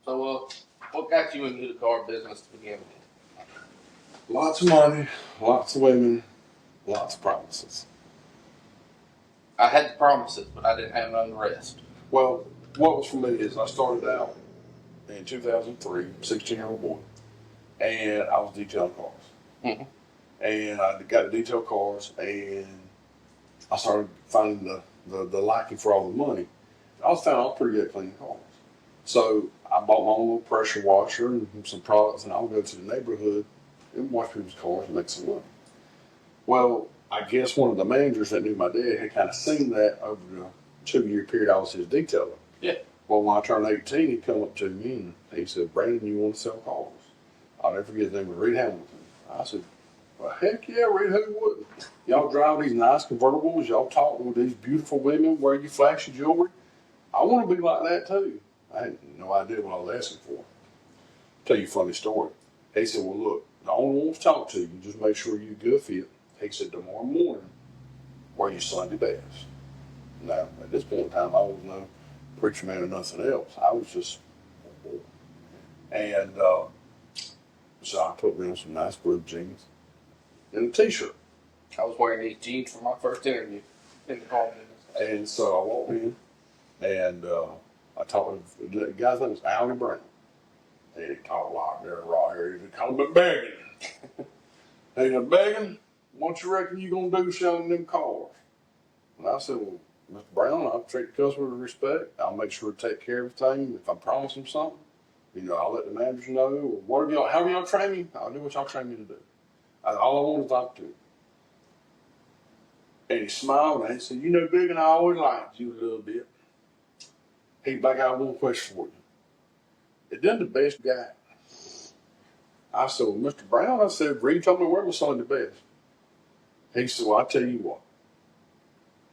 So, what got you into the car business to begin with? Lots of money, lots of women, lots of promises. I had the promises, but I didn't have none of the rest. Well, what was for me is I started out in 2003, 16-year-old boy, and I was detailing cars. Mm-hmm. And I got to detail cars, and I started finding the liking for all the money. I found I was pretty good at cleaning cars. So I bought my own little pressure washer and some products, and I would go to the neighborhood and wash people's cars and make some money. Well, I guess one of the managers that knew my dad had kind of seen that over the 2-year period I was his detailer. Yeah. Well, when I turned 18, he come up to me and he said, "Brandon, you want to sell cars?" I'll never forget his name was Reed Hamilton. I said, "Well, heck yeah, Reed, who wouldn't? Y'all drive these nice convertibles, y'all talk with these beautiful women, wear your flashy jewelry. I want to be like that too." I had no idea what I was asking for. Tell you a funny story. He said, "Well, look, the owner wants to talk to you. Just make sure you're a good fit." He said, "Tomorrow morning, wear your Sunday best." Now, at this point in time, I was no preacher man or nothing else. I was just a boy. And so I put me on some nice blue jeans and a t-shirt. I was wearing these jeans for my first interview in the car business. And so I walked in and I talked to the guy's name was Alan Brown. And he talked like they're right here. He called me begging. He said, "Begging, what you reckon you gonna do selling them cars?" And I said, "Well, Mr. Brown, I'll treat the customer with respect. I'll make sure to take care of everything. If I promise them something, I'll let the managers know. Or whatever y'all, however y'all train me, I'll do what y'all train me to do. All I want is opportunity." And he smiled and he said, "Big, and I always liked you a little bit." He back out one question for you. It done the best guy. I said, "Well, Mr. Brown," I said, "Reed told me where was selling the best." He said, "Well, I tell you what,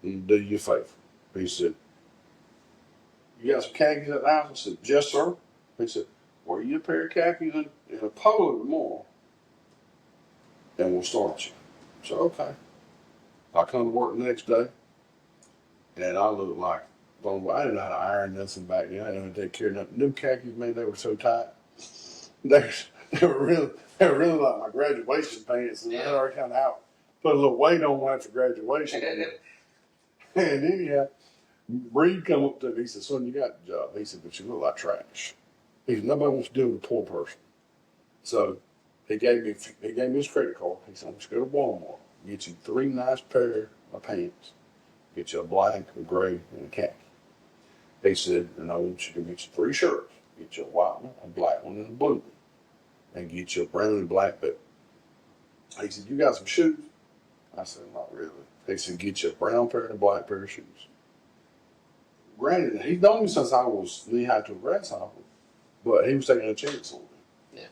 you do you a favor." He said, "You got some khakis at the house?" I said, "Yes, sir." He said, "Wear you a pair of khakis and a polo tomorrow, and we'll start you." So, okay. I come to work the next day, and I looked like, well, I didn't know how to iron nothing back then. I didn't know how to take care of nothing. Them khakis, man, they were so tight. They, they were really like my graduation pants, and they were kind of out. Put a little weight on them after graduation. And anyhow, Reed come up to me. He said, "Son, you got the job." He said, "But you look like trash." He said, "Nobody wants to deal with a poor person." So he gave me his credit card. He said, "I'm just go to Walmart, get you 3 nice pair of pants, get you a black, a gray, and a khaki." He said, "And I want you to get you 3 shirts, get you a white one, a black one, and a blue one, and get you a brown and black belt." He said, "You got some shoes?" I said, "Not really." He said, "Get you a brown pair and a black pair of shoes." Granted, he's known me since I was knee high to a grasshopper, but he was taking a chance on me. Yeah.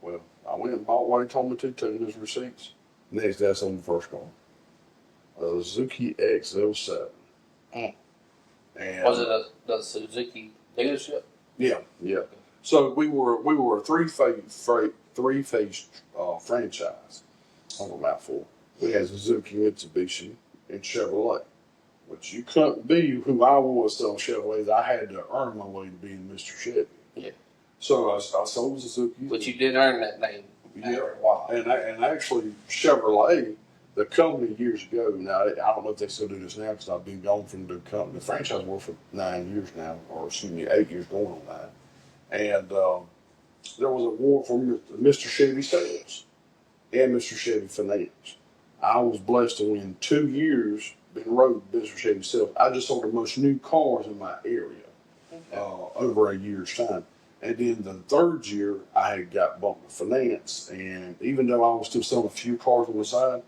Well, I went and bought what he told me to, took his receipts. Next day, I sold the first car, a Suzuki XL7. Mm. And was it the Suzuki dealership? Yeah, yeah. So we were a three-phase franchise. On a mouthful. We had Suzuki, Mitsubishi, and Chevrolet. But you couldn't be who I was selling Chevrolets. I had to earn my way to being Mr. Chevy. Yeah. So I sold Suzuki. But you did earn that name. Yeah. Wow. And actually Chevrolet, the company years ago. Now I don't know if they still do this now because I've been gone from the company, the franchise world for 9 years now, or excuse me, 8 years going on 9. And there was a award for Mr. Chevy Sales and Mr. Chevy Finance. I was blessed to win 2 years in a row with Mr. Chevy Sales. I just sold the most new cars in my area over a year's time. And then the third year, I had got bumped with finance. And even though I was still selling a few cars on the side,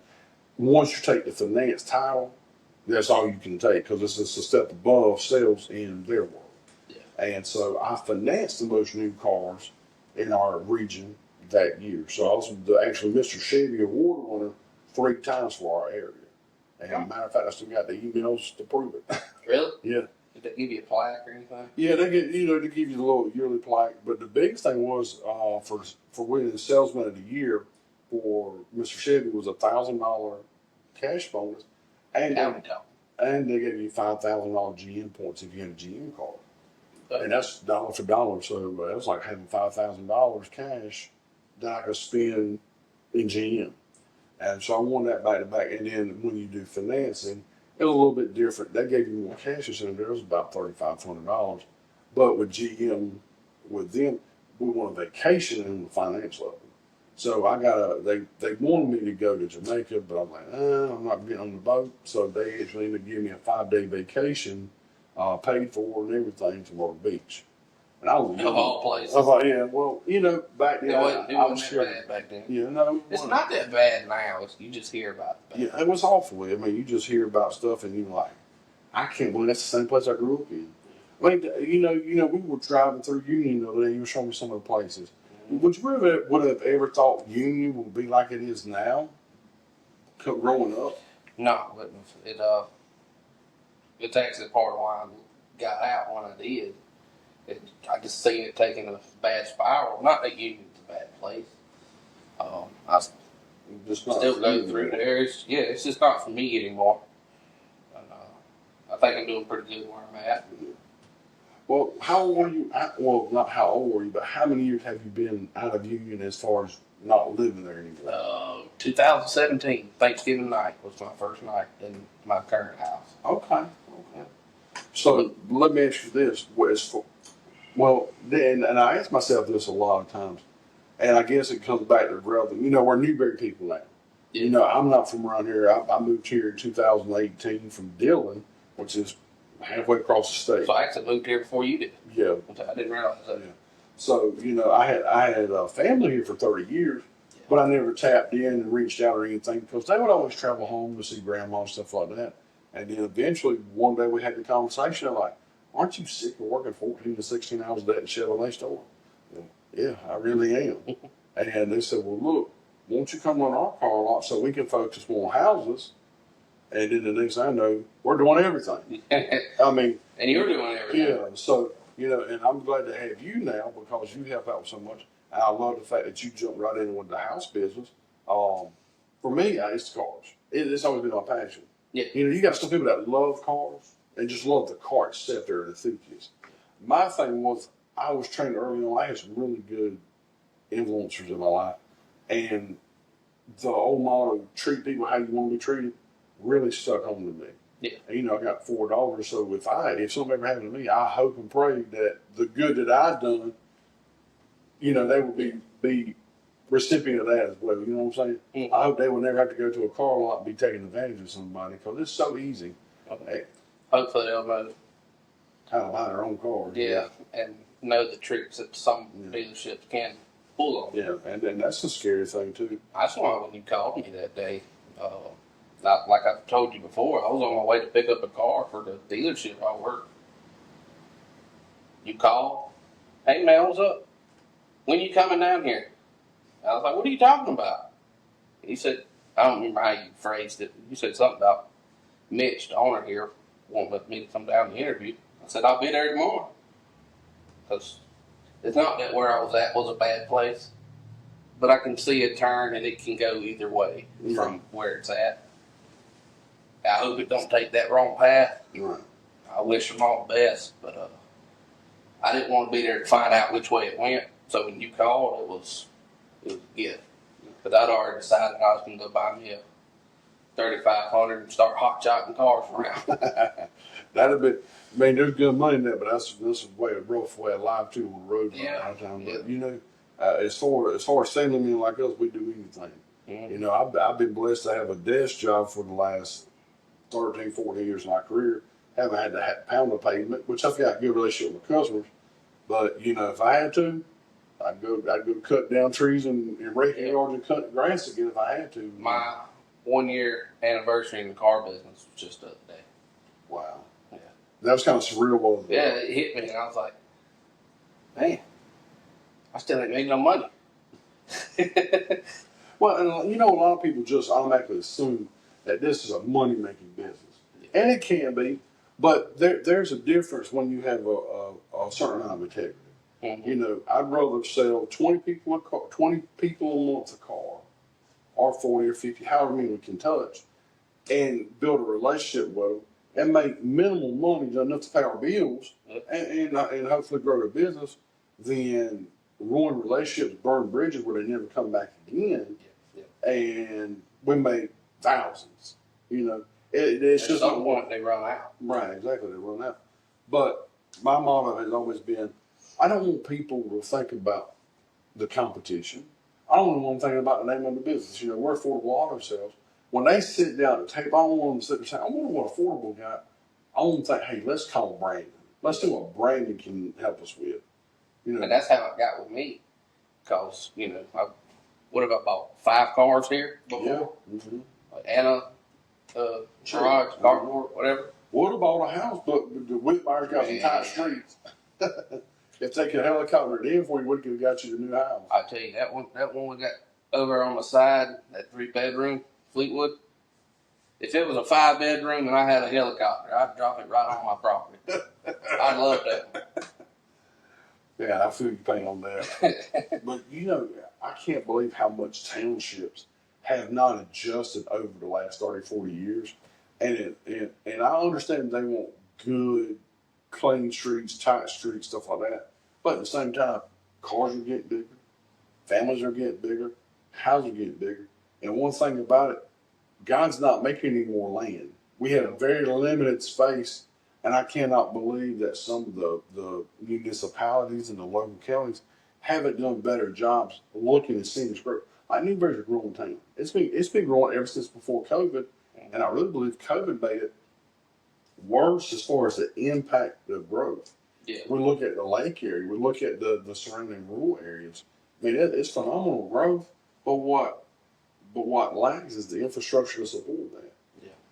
once you take the finance title, that's all you can take because it's just a step above sales in their world. Yeah. And so I financed the most new cars in our region that year. So I was the actual Mr. Chevy Award winner 3 times for our area. And as a matter of fact, I still got the emails to prove it. Really? Yeah. Did they give you a plaque or anything? Yeah, they get they give you the little yearly plaque. But the biggest thing was for winning the Salesman of the Year for Mr. Chevy was $1,000 cash bonus, and they gave you $5,000 GM points if you had a GM card. And that's dollar for dollar. So it was like having $5,000 cash that I could spend in GM. And so I won that back to back. And then when you do financing, it was a little bit different. They gave you more cash in there. It was about $3,500. But with GM, with them, we went on vacation in the finance level. So they wanted me to go to Jamaica, but I'm like, I'm not getting on the boat. So they actually ended up giving me a 5-day vacation, paid for and everything to Myrtle Beach. And I was Of all places. I was like, yeah, well, back then It wasn't I was that scared. bad back then. Yeah, no, It's not that bad now. You just hear about it. Yeah, it was awful. I mean, you just hear about stuff and you're like, I can't believe that's the same place I grew up in. I mean, we were driving through Union the other day. You were showing me some of the places. Would you would have ever thought Union would be like it is now, growing up? No, but it's actually part of why I got out when I did. I just seen it taking a bad spiral. Not that Union's a bad place. I Just not still for go you through anymore. there. It's just not for me anymore. And, I think I'm doing pretty good where I'm at. Well, how old were you? Well, not how old were you, but how many years have you been out of Union as far as not living there anymore? 2017, Thanksgiving night was my first night in my current house. Okay. So let me ask you this: and I ask myself this a lot of times, and I guess it comes back to brother. We're Newberry people now. Yeah. I'm not from around here. I moved here in 2018 from Dillon, which is halfway across the state. So I actually moved here before you did. Yeah. I didn't realize that. Yeah. So I had a family here for 30 years, but I never tapped in and reached out or anything because they would always travel home to see grandma and stuff like that. And then eventually one day we had the conversation. I'm like, "Aren't you sick of working 14 to 16 hours a day at the Chevrolet store?" Well, yeah, I really am. And they said, "Well, look, won't you come run our car lot so we can focus more on houses?" And then the next thing I know, we're doing everything. I mean, and you're doing everything. yeah. So and I'm glad to have you now because you help out so much. And I love the fact that you jumped right in with the house business. For me, it's cars. It's always been my passion. Yeah. You got some people that love cars and just love the car itself. They're enthusiasts. My thing was, I was trained early on. I had some really good influencers in my life, and the old motto, treat people how you want to be treated, really stuck home to me. Yeah. And, I got 4 daughters, so if something ever happened to me, I hope and pray that the good that I've done, they will be recipient of that as well. You know what I'm saying? Mm-hmm. I hope they will never have to go to a car lot and be taking advantage of somebody because it's so easy. Okay. Hopefully they'll know How to buy their own car. Yeah, and know the tricks that some dealerships can pull on. Yeah, and then that's the scary thing too. That's why when you called me that day, like I told you before, I was on my way to pick up a car for the dealership I work. You called, "Hey man, what's up? When you coming down here?" I was like, "What are you talking about?" He said, I don't remember how you phrased it. You said something about Mitch, the owner here, wanting me to come down and interview. I said, "I'll be there tomorrow." Because it's not that where I was at was a bad place, but I can see a turn and it can go either way from where it's at. I hope it don't take that wrong path. Right. I wish them all the best, but I didn't want to be there to find out which way it went. So when you called, it was good. But I'd already decided I was going to go buy me a 3500 and start hot shotting cars around. That'd be. I mean, there's good money in that, but that's a rough way of life too on the road. Yeah. A lot of times. But as far as family men like us, we do anything. Mm-hmm. I've been blessed to have a desk job for the last 13, 14 years of my career. Haven't had to pound the pavement, which I've got a good relationship with customers. But if I had to, I'd go cut down trees and rake yards and cut grass again if I had to. My 1 year anniversary in the car business was just the other day. Wow. Yeah. That was kind of surreal, wasn't it? Yeah, it hit me, and I was like, man, I still ain't making no money. Well, and a lot of people just automatically assume that this is a money-making business. And it can be, but there's a difference when you have a certain amount of integrity. Mm-hmm. I'd rather sell 20 people a month a car, or 40 or 50, however many we can touch, and build a relationship with them, and make minimal money enough to pay our bills and hopefully grow their business, then ruin relationships, burn bridges where they never come back again. And we made thousands. It's At just some point they run out. Right, exactly. They run out. But my motto has always been, I don't want people to think about the competition. I don't want them thinking about the name of the business. We're affordable auto sales. When they sit down at the table, I don't want them to sit there and say, I wonder what affordable got. I want them to think, hey, let's call Brandon. Let's see what Brandon can help us with. And that's how it got with me. Because, what have I bought? 5 cars here before? Yeah. Mm-hmm. Anna, garage, carport, whatever. Would have bought a house, but the Whitmire's got some tight streets. If they could helicopter it in for you, we could have got you the new house. I tell you, that one we got over on the side, that 3-bedroom, Fleetwood. If it was a 5-bedroom and I had a helicopter, I'd drop it right on my property. I love that one. Yeah, I feel your pain on that. But I can't believe how much townships have not adjusted over the last 30, 40 years. And I understand they want good, clean streets, tight streets, stuff like that. But at the same time, cars are getting bigger, families are getting bigger, houses are getting bigger. And one thing about it, God's not making any more land. We have a very limited space, and I cannot believe that some of the municipalities and the local counties haven't done better jobs looking and seeing this growth. Like Newberry's a growing town. It's been growing ever since before COVID, and I really believe COVID made it worse as far as the impact of growth. Yeah. We look at the lake area, we look at the surrounding rural areas. I mean, it's phenomenal growth, but what lacks is the infrastructure to support that.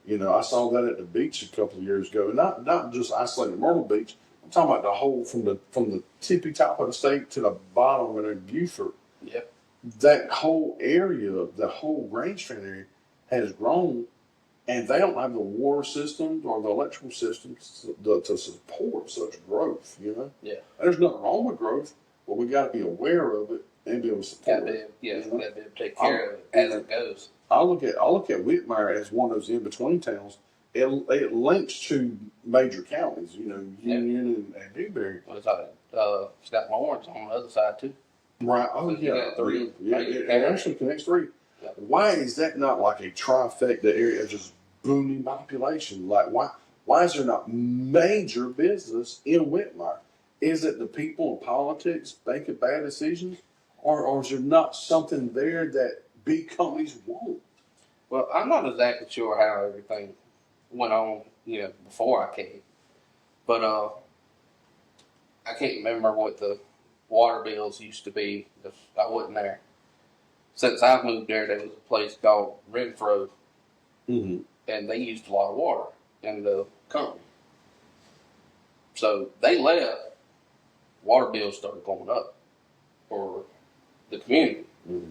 Yeah. I saw that at the beach a couple of years ago, and not just isolated Myrtle Beach. I'm talking about the whole from the tippy top of the state to the bottom in Beaufort. Yep. That whole area, the whole range strand area, has grown, and they don't have the water systems or the electrical systems to support such growth. Yeah. There's nothing wrong with growth, but we got to be aware of it and be able to support it. We got to be able to take care of it as it goes. I look at Whitmire as one of those in between towns. It links to major counties, Union and Newberry. Well, it's got Lawrence on the other side too. Right. Oh, so you got 3. Yeah, it actually connects 3. Yeah. Why is that not like a trifecta area of just booming population? Like, why is there not major business in Whitmire? Is it the people in politics making bad decisions? Or is there not something there that big companies want? Well, I'm not exactly sure how everything went on, before I came. But I can't remember what the water bills used to be. I wasn't there. Since I've moved there was a place called Renfro, mm-hmm. and they used a lot of water in the company. So they left, water bills started going up for the community. Mm-hmm.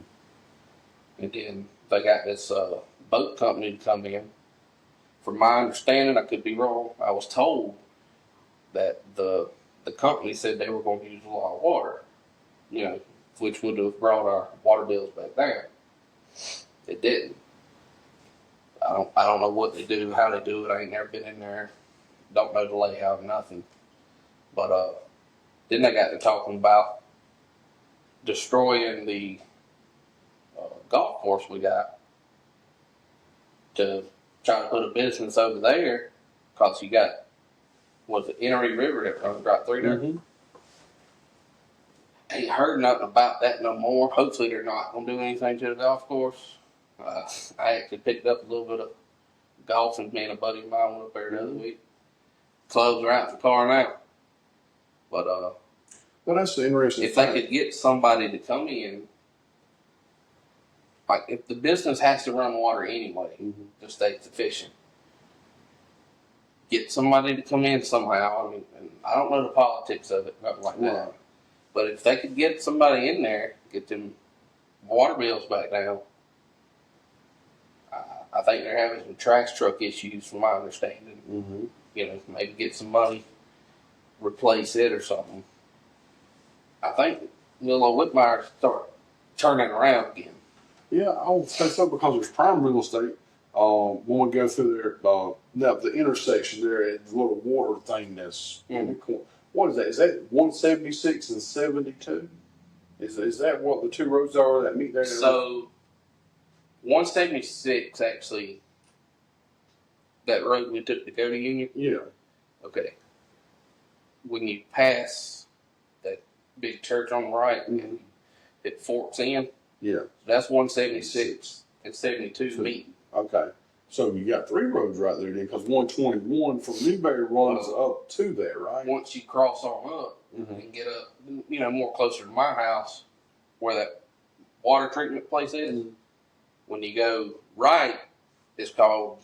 And then they got this boat company to come in. From my understanding, I could be wrong, I was told that the company said they were going to use a lot of water, which would have brought our water bills back down. It didn't. I don't know what they do, how they do it. I ain't never been in there. Don't know the layout or nothing. But then they got to talking about destroying the golf course we got to try to put a business over there, because you got, was it Erie River that runs right through there? Mm-hmm. Ain't heard nothing about that no more. Hopefully they're not going to do anything to the golf course. I actually picked up a little bit of golf, and me and a buddy of mine went up there the other week. Clubs are out in the car now. But well, that's the interesting if they could get somebody to come in, like if the business has to run water anyway, mm-hmm. to stay sufficient, get somebody to come in somehow. I mean, and I don't know the politics of it, nothing like that. But if they could get somebody in there, get them water bills back down, I think they're having some trash truck issues, from my understanding. Mm-hmm. Maybe get some money, replace it or something. I think little Whitmire start turning around again. Yeah, I would say so, because it's prime real estate. When we go through there, now the intersection there at the little water thing that's in the corner. What is that? Is that 176 and 72? Is that what the two roads are that meet there? So 176 actually, that road we took to go to Union. Yeah. Okay. When you pass that big church on the right and it forks in, Yeah. that's 176 and 72 meet. Okay. So you got three roads right there then, because 121 from Newberry runs up to there, right? Once you cross on up and get up, more closer to my house, where that water treatment place is, when you go right, it's called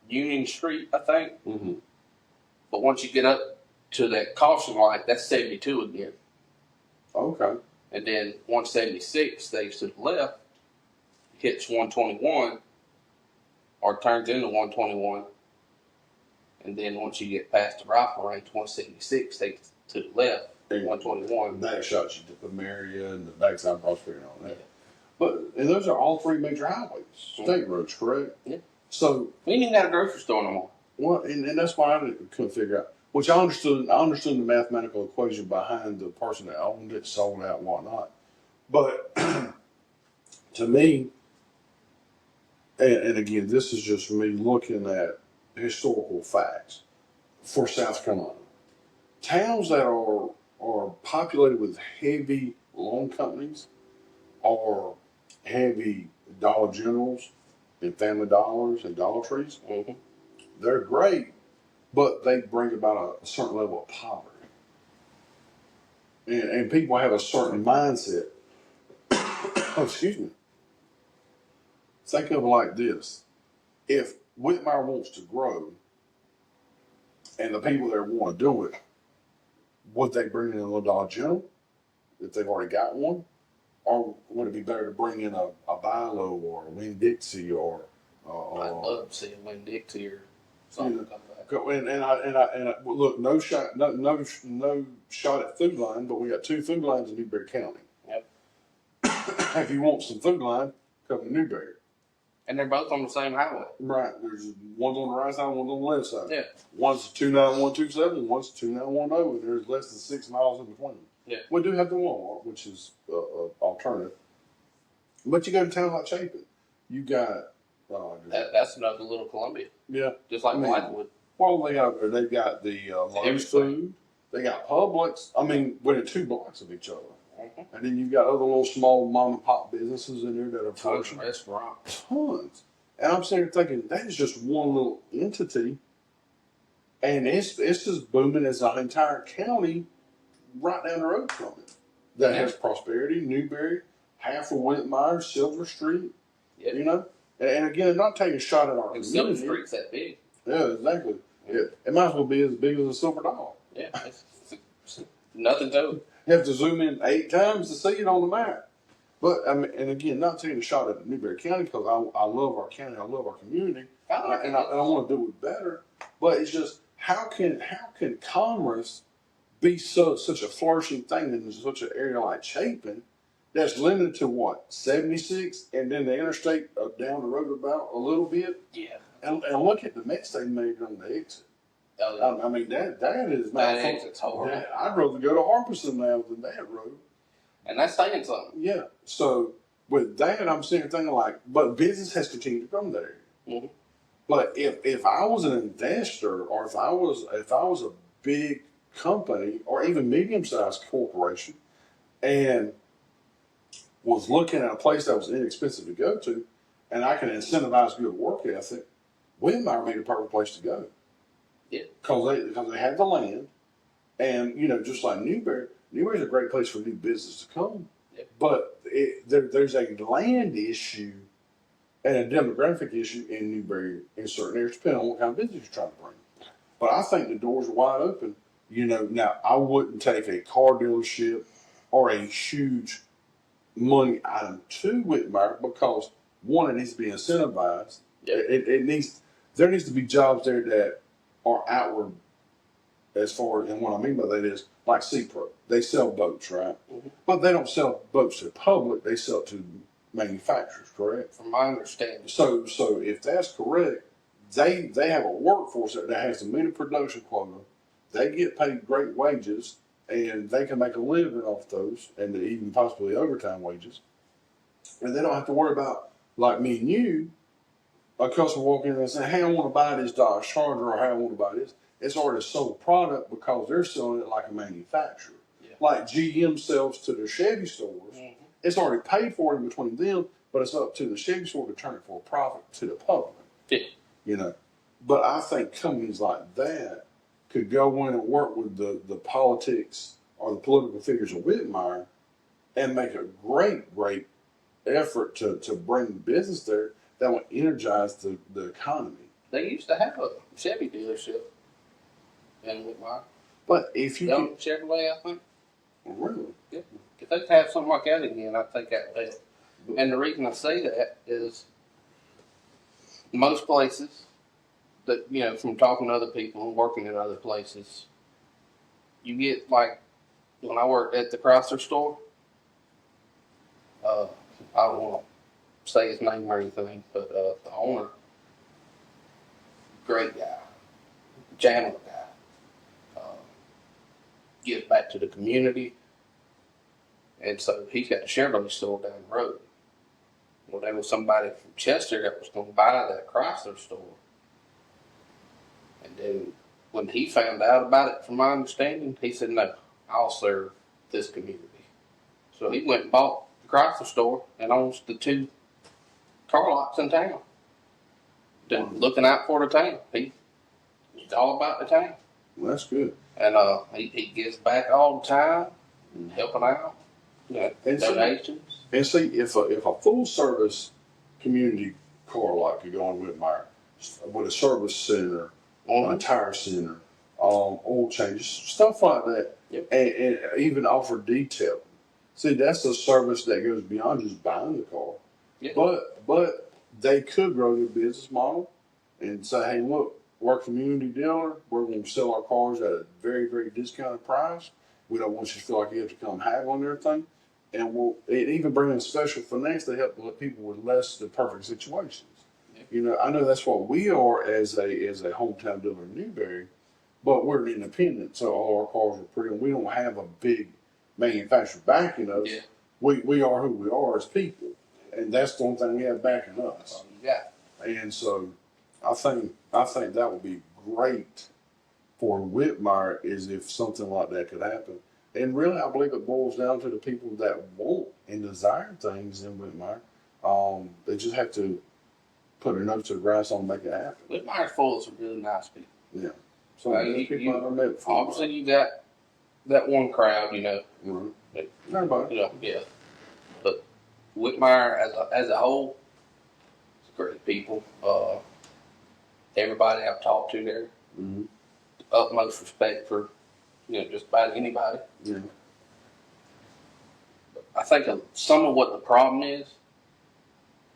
Union Street, I think. But once you get up to that caution light, that's 72 again. Okay. And then 176 stays to the left, hits 121, or turns into 121. And then once you get past the rifle range, 176 takes to the left, 121. That shots you to Pomeria and the backside Prosperity and all that. Yeah. And those are all three major highways, state roads, correct? Yeah. So we ain't even got a grocery store no more. Well, and that's why I couldn't figure out. Which I understood the mathematical equation behind the person that owned it, sold out, and whatnot. But to me, and again, this is just me looking at historical facts for South Carolina. Towns that are populated with heavy loan companies or heavy Dollar Generals and Family Dollars and Dollar Trees, they're great, but they bring about a certain level of poverty. And people have a certain mindset. Oh, excuse me. Think of it like this. If Whitmire wants to grow and the people there want to do it, would they bring in a little Dollar General if they've already got one? Or would it be better to bring in a Bilo or a Winn-Dixie or I'd love to see a Winn-Dixie or something like that. And I look, no shot at food line, but we got two food lines in Newberry County. Yep. If you want some food line, come to Newberry. And they're both on the same highway. Right. There's one's on the right side, one's on the left side. Yeah. One's 29127, one's 2910, and there's less than 6 miles in between. Yeah. We do have the Walmart, which is alternative. But you go to town like Chapin, you got that's another little Columbia. Yeah. Just like Blackwood. Well, they've got the Lowe's food. They got Publix. I mean, within 2 blocks of each other. And then you've got other little small mom and pop businesses in there that are flourishing. Restaurants. Tons. And I'm sitting there thinking, that is just one little entity. And it's just booming as an entire county right down the road from it. That has Prosperity, Newberry, half of Whitmire, Silver Street. Yep. And again, I'm not taking a shot at our and community. Silver Street's that big. Yeah, exactly. Yeah. It might as well be as big as a silver dollar. Yeah. It's nothing to it. You have to zoom in 8 times to see it on the map. But I mean, and again, not taking a shot at Newberry County because I love our county, I love our community, and I want to do it better. But it's just how can commerce be such a flourishing thing in such an area like Chapin that's limited to what 76, and then the interstate down the road about a little bit. Yeah. And look at the mess they made on the exit. I mean, that is not. That exit's horrible. I'd rather go to Harpison now than that road. And that's saying something. Yeah. So with that, I'm sitting thinking like, but business has continued to come there. But if I was an investor, or if I was a big company, or even medium-sized corporation, and was looking at a place that was inexpensive to go to, and I can incentivize good work ethic, Whitmire made a perfect place to go. Yeah. Because they had the land, and just like Newberry's a great place for new business to come. Yeah. But there's a land issue and a demographic issue in Newberry in certain areas, depending on what kind of business you're trying to bring. But I think the doors are wide open. Now I wouldn't take a car dealership or a huge money item to Whitmire because one, it needs to be incentivized. Yeah. There needs to be jobs there that are outward as far as, and what I mean by that is like Pro. They sell boats, right? But they don't sell boats to the public. They sell to manufacturers, correct? From my understanding. So if that's correct, they have a workforce that has a minimum production quota. They get paid great wages, and they can make a living off those, and even possibly overtime wages. And they don't have to worry about, like me and you, a customer walking in and saying, "Hey, I want to buy this Dodge Charger," or "Hey, I want to buy this." It's already a sold product because they're selling it like a manufacturer. Yeah. Like GM sells to their Chevy stores. Mm-hmm. It's already paid for in between them, but it's up to the Chevy store to turn it for a profit to the public. Yeah. You know. But I think companies like that could go in and work with the politics or the political figures of Whitmire and make a great effort to bring business there that would energize the economy. They used to have a Chevy dealership in Whitmire. But if you could, Chevrolet, I think. Really? Yeah. If they could have something like that again, I think that would help. And the reason I say that is most places that, you know, from talking to other people and working in other places, you get, like, when I worked at the Chrysler store, I don't want to say his name or anything, but the owner, great guy, genuine guy, gives back to the community. And so he's got a Chevrolet store down the road. Well, there was somebody from Chester that was going to buy that Chrysler store. And then when he found out about it, from my understanding, he said, "No, I'll serve this community." So he went and bought the Chrysler store and owns the 2 car lots in town. Then looking out for the town. He's all about the town. Well, that's good. And he gives back all the time, helping out. And donations. And see, if a full service community car lot could go on Whitmire with a service center, a tire center, oil changes, stuff like that, yep. and even offer detailing. See, that's a service that goes beyond just buying the car. Yep. But they could grow their business model and say, "Hey, look, we're a community dealer. We're going to sell our cars at a very discounted price. We don't want you to feel like you have to come haggle on everything." And we'll even bring in special finance to help people with less than perfect situations. Yep. You know, I know that's what we are as a hometown dealer in Newberry, but we're independent, so all our cars are pretty. We don't have a big manufacturer backing us. Yeah. We are who we are as people, and that's the only thing we have backing us. Yeah. And so, I think that would be great for Whitmire is if something like that could happen. And really, I believe it boils down to the people that want and desire things in Whitmire. They just have to put their nose to the grass on and make it happen. Whitmire's full of some really nice people. Yeah. So people I've met before. Obviously, you got that one crowd, you know. Mm-hmm. Everybody. You know, yeah. But Whitmire as a whole, it's great people. Everybody I've talked to there, mm-hmm. utmost respect for, you know, just about anybody. Yeah. I think some of what the problem is,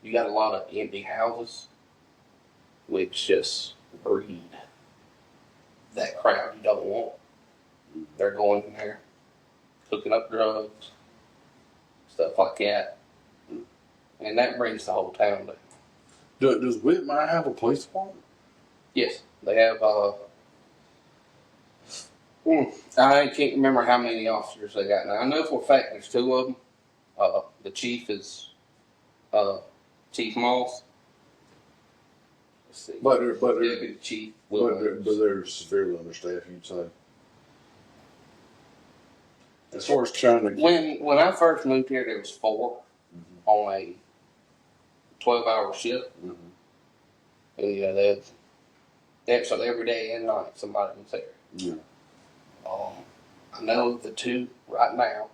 you got a lot of empty houses, which just breed that crowd you don't want. They're going in there, hooking up drugs, stuff like that, and that brings the whole town down. Does Whitmire have a police department? Yes, they have. I can't remember how many officers they got now. I know for a fact there's 2 of them. The chief is Chief Moss. Let's see. But Deputy Chief. But they're severely understaffed, you'd say. As far as trying to when I first moved here, there was 4 on a 12-hour shift, and you know so every day and night somebody was there. Yeah. I know of the 2 right now,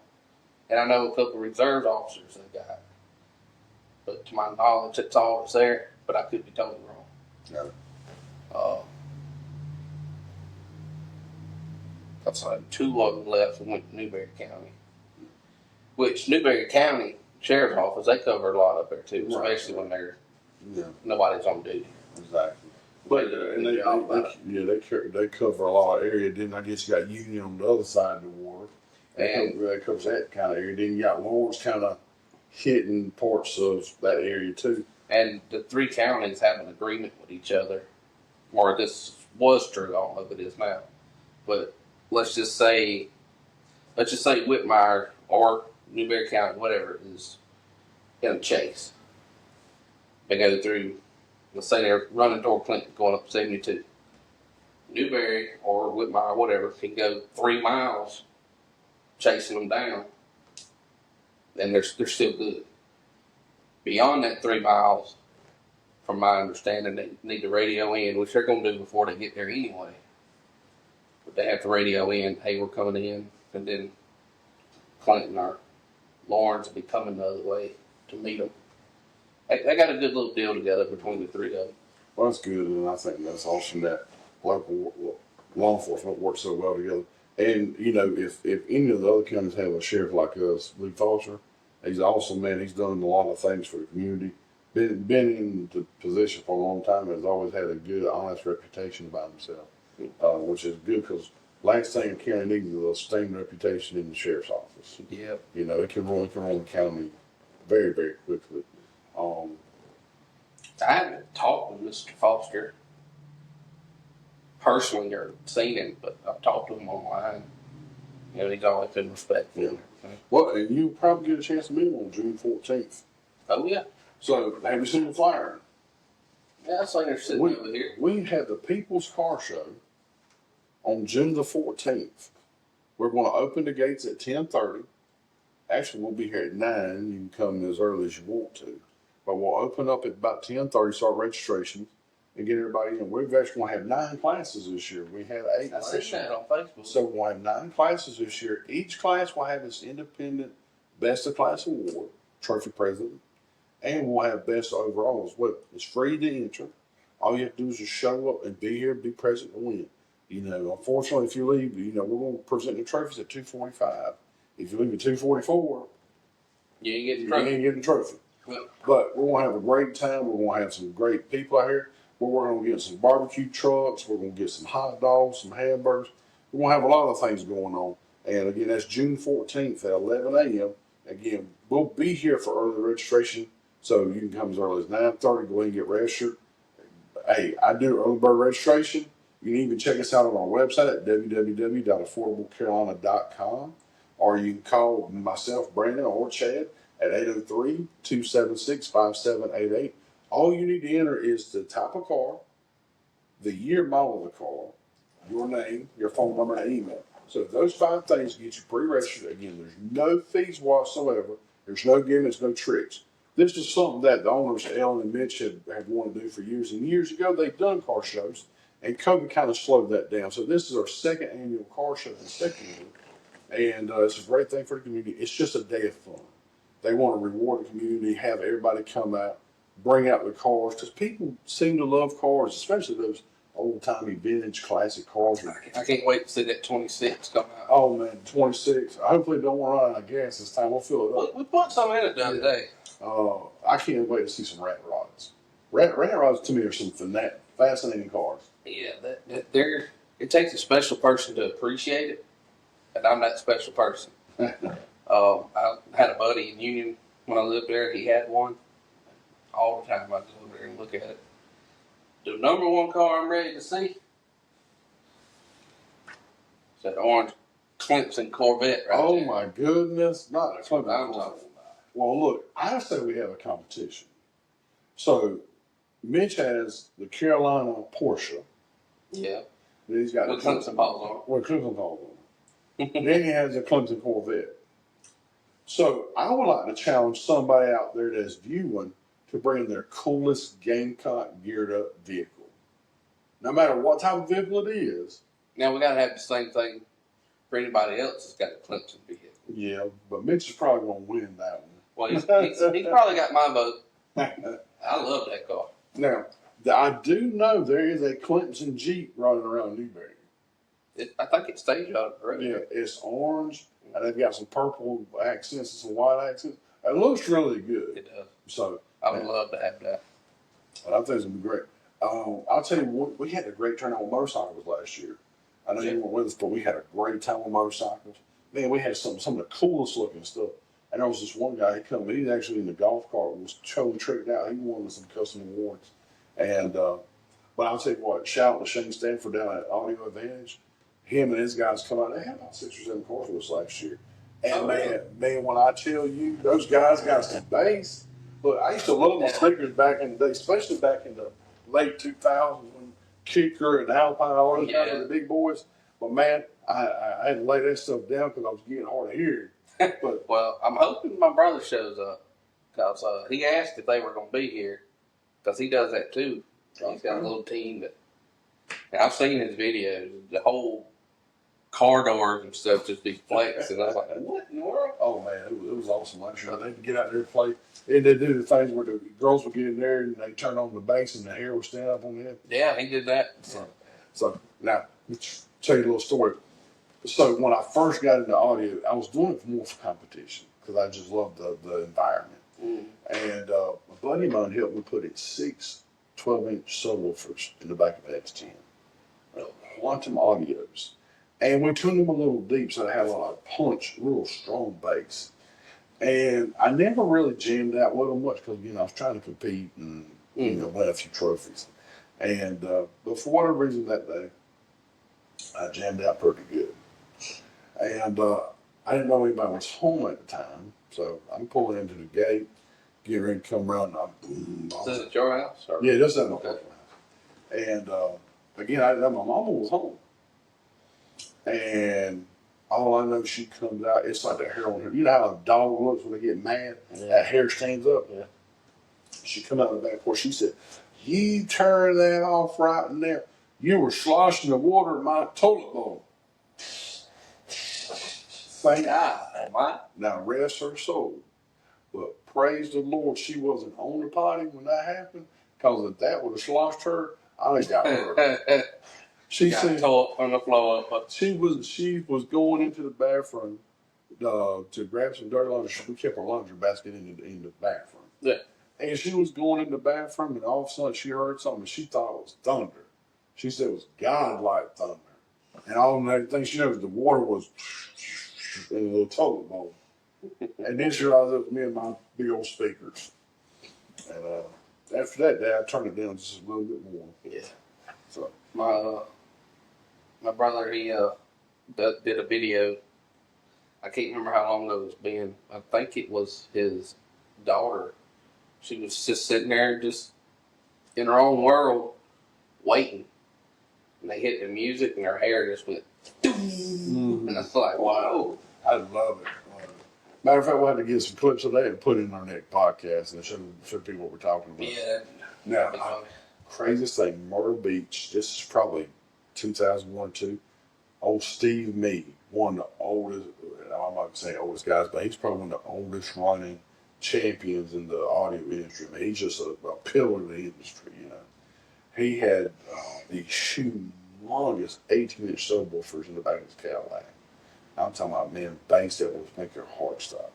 and I know a couple of reserve officers they got. But to my knowledge, that's all that's there. But I could be totally wrong. Yeah. That's like 2 of them left and went to Newberry County. Which Newberry County Sheriff's Office, they cover a lot up there too, especially when nobody's on duty. Exactly. But and they cover a lot of area. Then I guess you got Union on the other side of the water. That covers that kind of area. Then you got Lawrence kind of hitting parts of that area too. And the 3 counties have an agreement with each other, or this was true. I don't know if it is now, but let's just say, Whitmire or Newberry County, whatever it is, in a chase. They go through. Let's say they're running toward Clinton, going up 72. Newberry or Whitmire, whatever, can go 3 miles chasing them down, and they're still good. Beyond that 3 miles, from my understanding, they need to radio in, which they're going to do before they get there anyway. But they have to radio in, hey, we're coming in, and then Clinton or Lawrence will be coming the other way to meet them. They got a good little deal together between the 3 of them. Well, that's good, and I think that's awesome that local law enforcement works so well together. And you know, if any of the other counties have a sheriff like us, Lee Foster, he's awesome, man. He's done a lot of things for the community. Been in the position for a long time, and has always had a good, honest reputation about himself, which is good because last thing a county needs is a stained reputation in the sheriff's office. Yep. You know, it can run the county very, very quickly. I haven't talked with Mr. Foster personally or seen him, but I've talked to him online. You know, he's always been respectful. Yeah. Well, and you probably get a chance to meet him on June 14th. Oh, yeah. So, have you seen the flyer? Yeah, I seen her sitting over here. We have the People's Car Show on June the 14th. We're going to open the gates at 10:30. Actually, we'll be here at 9. You can come as early as you want to. But we'll open up at about 10:30, start registration, and get everybody in. We're actually going to have 9 classes this year. We had 8 I last seen year. that on Facebook. So we'll have 9 classes this year. Each class will have its independent Best of Class Award, Trophy President, and we'll have Best Overall as well. It's free to enter. All you have to do is just show up and be here, be present, and win. You know, unfortunately, if you leave, you know, we're going to present the trophies at 2:45. If you leave at 2:44, you ain't getting you ain't getting the trophy. Well, But we're going to have a great time. We're going to have some great people out here. We're working on getting some barbecue trucks. We're going to get some hot dogs, some hamburgers. We're going to have a lot of things going on. And again, that's June 14th at 11 a.m. Again, we'll be here for early registration. So you can come as early as 9:30. Go ahead and get registered. Hey, I do early bird registration. You can even check us out on our website at www.affordablecarolina.com. Or you can call myself, Brandon, or Chad at 803-276-5788. All you need to enter is the type of car, the year, model of the car, your name, your phone number, and email. So those 5 things get you pre-registered. Again, there's no fees whatsoever. There's no gimmicks, no tricks. This is something that the owners, Ellen and Mitch, have wanted to do for years. And years ago, they've done car shows, and COVID kind of slowed that down. So this is our 2nd annual car show consecutively. And it's a great thing for the community. It's just a day of fun. They want to reward the community, have everybody come out, bring out the cars, because people seem to love cars, especially those old-timey vintage classic cars. I can't wait to see that 26 come out. Oh, man, 26. Hopefully it don't run out of gas this time. We'll fill it up. We put some in it the other day. I can't wait to see some rat rods. Rat rods, to me, are some fascinating cars. Yeah, it takes a special person to appreciate it, and I'm that special person. I had a buddy in Union when I lived there. He had one. All the time I go over there and look at it. The number 1 car I'm ready to see is that orange Clemson Corvette right Oh, there. my goodness. Not a Clemson I'm Corvette. talking about. Well, look, I say we have a competition. So, Mitch has the Carolina Porsche. Yeah. Then he's got With the Clemson balls on. Well, Clemson balls on. Then he has a Clemson Corvette. So, I would like to challenge somebody out there that's viewing to bring their coolest Gamecock geared up vehicle. No matter what type of vehicle it is. Now we gotta have the same thing for anybody else that's got a Clemson vehicle. Yeah, but Mitch is probably going to win that one. Well, he's probably got my vote. I love that car. Now, I do know there is a Clemson Jeep running around Newberry. I think it stays out of the road. Yeah, it's orange, and they've got some purple accents and some white accents. It looks really good. It does. So I would love to have that. I think it's going to be great. I'll tell you what, we had a great turnout on motorcycles last year. I know you weren't with us, but we had a great time on motorcycles. Man, we had some of the coolest looking stuff. And there was this one guy, he come, he's actually in the golf cart, was totally tricked out. He won some custom awards. And, but I'll tell you what, shout out to Shane Stanford down at Audio Advantage. Him and his guys come out, they had about 6 or 7 cars with us last year. And man, when I tell you, those guys got some bass. Look, I used to love my sneakers back in the day, especially back in the late 2000s when Kicker and Alpine, all those guys were the big boys. But man, I had to lay that stuff down because I was getting hard of hearing. But well, I'm hoping my brother shows up because he asked if they were going to be here because he does that too. He's got a little team that I've seen his videos. The whole car doors and stuff just be flexing. I was like, what in the world? oh man, it was awesome last year. They'd get out there and play. And they do the things where the girls would get in there and they turn on the bass and the hair would stand up on the head. Yeah, he did that. So now, let's tell you a little story. So when I first got into audio, I was doing it more for competition because I just loved the environment. And a buddy of mine helped me put in 6 12-inch subwoofers in the back of an X10. Quantum audios. And we tuned them a little deep so they had a lot of punch, real strong bass. And I never really jammed out with them much because, I was trying to compete and, win a few trophies. And, but for whatever reason that day, I jammed out pretty good. And I didn't know anybody was home at the time. So I'm pulling into the gate, getting ready to come around. And Is this at your house? Or? Yeah, this is at my house. And again, I didn't know my mama was home. And all I know, she comes out, it's like the hair on her. You know how a dog looks when they get mad? Yeah. That hair stands up. Yeah. She come out of the back porch. She said, "You turn that off right in there. You were sloshing the water in my toilet bowl." Thank God. Now, rest her soul. But praise the Lord, she wasn't on the potty when that happened. Because if that would have sloshed her, I got her. She said on the floor. She was going into the bathroom to grab some dirty laundry. We kept our laundry basket in the bathroom. Yeah. And she was going in the bathroom, and all of a sudden she heard something. She thought it was thunder. She said it was God-like thunder. And all of that thing she knows the water was in a little toilet bowl. And then she realized it was me and my big old speakers. And after that day, I turned it down just a little bit more. Yeah. So my brother, he did a video. I can't remember how long ago it's been. I think it was his daughter. She was just sitting there, just in her own world, waiting. And they hit the music, and her hair just went. And I was like, wow. I love it. Matter of fact, we'll have to get some clips of that and put it in our next podcast and show people what we're talking about. Yeah. Now, craziest thing, Myrtle Beach. This is probably 2001, 2. Old Steve Meade, one of the oldest. I'm not saying oldest guys, but he's probably one of the oldest running champions in the audio industry. I mean, he's just a pillar of the industry. He had these humongous 18-inch subwoofers in the back of his Cadillac. I'm talking about, man, bass that would make your heart stop.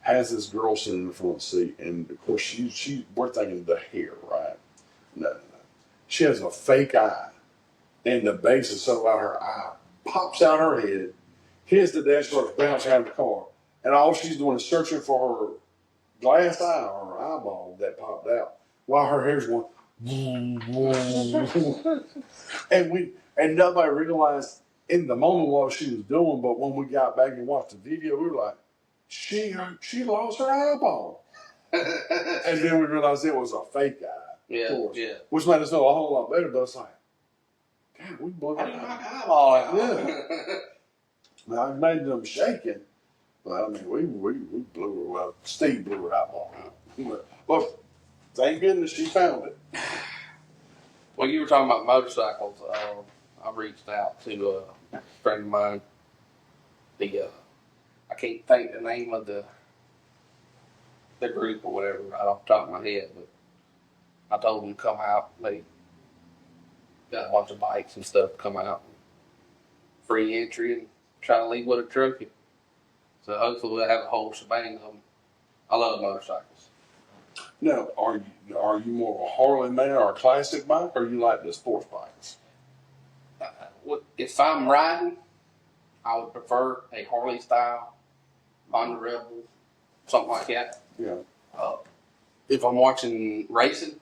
Has this girl sitting in the front seat, and of course, we're thinking the hair, right? No. She has a fake eye, and the bass is so loud her eye pops out her head, hits the dash, starts bouncing out of the car, and all she's doing is searching for her glass eye or her eyeball that popped out, while her hair's going, and nobody realized in the moment what she was doing, but when we got back and watched the video, we were like, she lost her eyeball. And then we realized it was a fake eye. Yeah, of course, yeah. Which made us feel a whole lot better, but it's like, God, we blew her eyeball out. Yeah. Now, it made them shaking, but I mean, we blew her, well, Steve blew her eyeball out. But thank goodness she found it. Well, you were talking about motorcycles. I reached out to a friend of mine. I can't think the name of the group or whatever right off the top of my head, but I told them to come out. They got a bunch of bikes and stuff to come out. Free entry and try to leave with a trophy. So hopefully we'll have a whole shebang of them. I love motorcycles. Now, are you more of a Harley man or a classic bike, or you like the sports bikes? If I'm riding, I would prefer a Harley style Honda Rebel, something like that. Yeah. If I'm watching racing,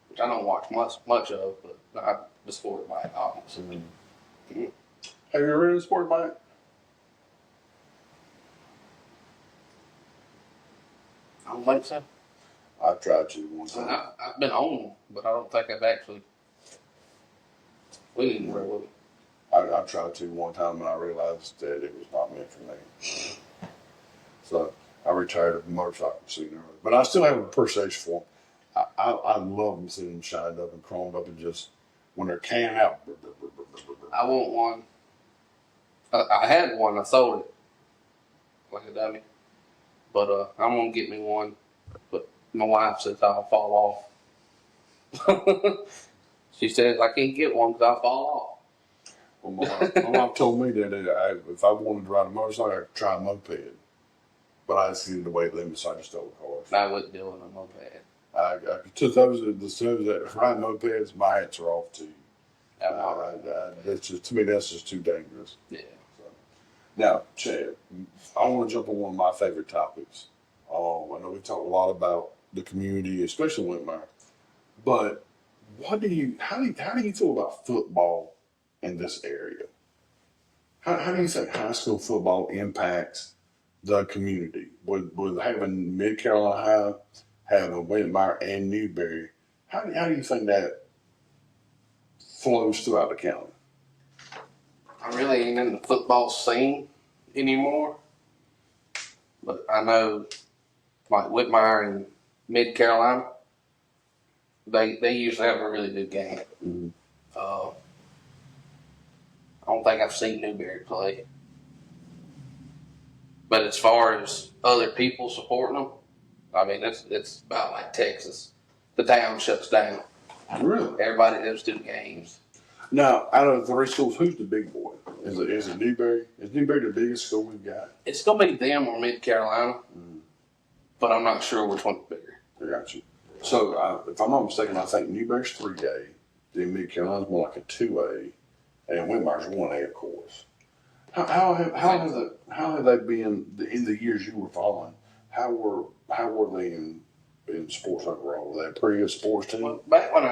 which I don't watch much of, but I the sport bike, obviously. Mm-hmm. Have you ever ridden a sport bike? I don't think so. I tried to one I mean, time. I've been on them, but I don't think I've actually. We didn't really. I tried to one time and I realized that it was not meant for me. So I retired from motorcycle sooner. But I still have an appreciation for them. I love them seeing them shined up and chromed up and just when they're canned out. I want one. I had one. I sold it like a dummy, but I'm gonna get me one. But my wife says I'll fall off. She says I can't get one because I'll fall Well, my wife told me that if I wanted to ride a motorcycle, I could try a moped. But I seen the weight limit, so I just stole the off. car. I wouldn't do it on a moped. To those that ride mopeds, my hats are off to you. That's just, to me, that's just too dangerous. Yeah. So, now, Chad, I want to jump on one of my favorite topics. I know we talk a lot about the community, especially Whitmire, but how do you feel about football in this area? How do you think high school football impacts the community? With having Mid Carolina High, having Whitmire and Newberry, how do you think that flows throughout the county? I really ain't in the football scene anymore, but I know like Whitmire and Mid Carolina, they usually have a really good game. Mm-hmm. I don't think I've seen Newberry play, but as far as other people supporting them, I mean it's about like Texas. The town shuts down. Really? Everybody goes to the games. Now, out of the three schools, who's the big boy? Is it Newberry? Is Newberry the biggest school we've got? It's gonna be them or Mid Carolina, but I'm not sure which one's bigger. I got you. So, if I'm not mistaken, I think Newberry's 3A, then Mid Carolina's more like a 2A, and Whitmire's 1A, of course. How have they been in the years you were following? How were they in sports overall? Were they a pretty good sports team? Well, back when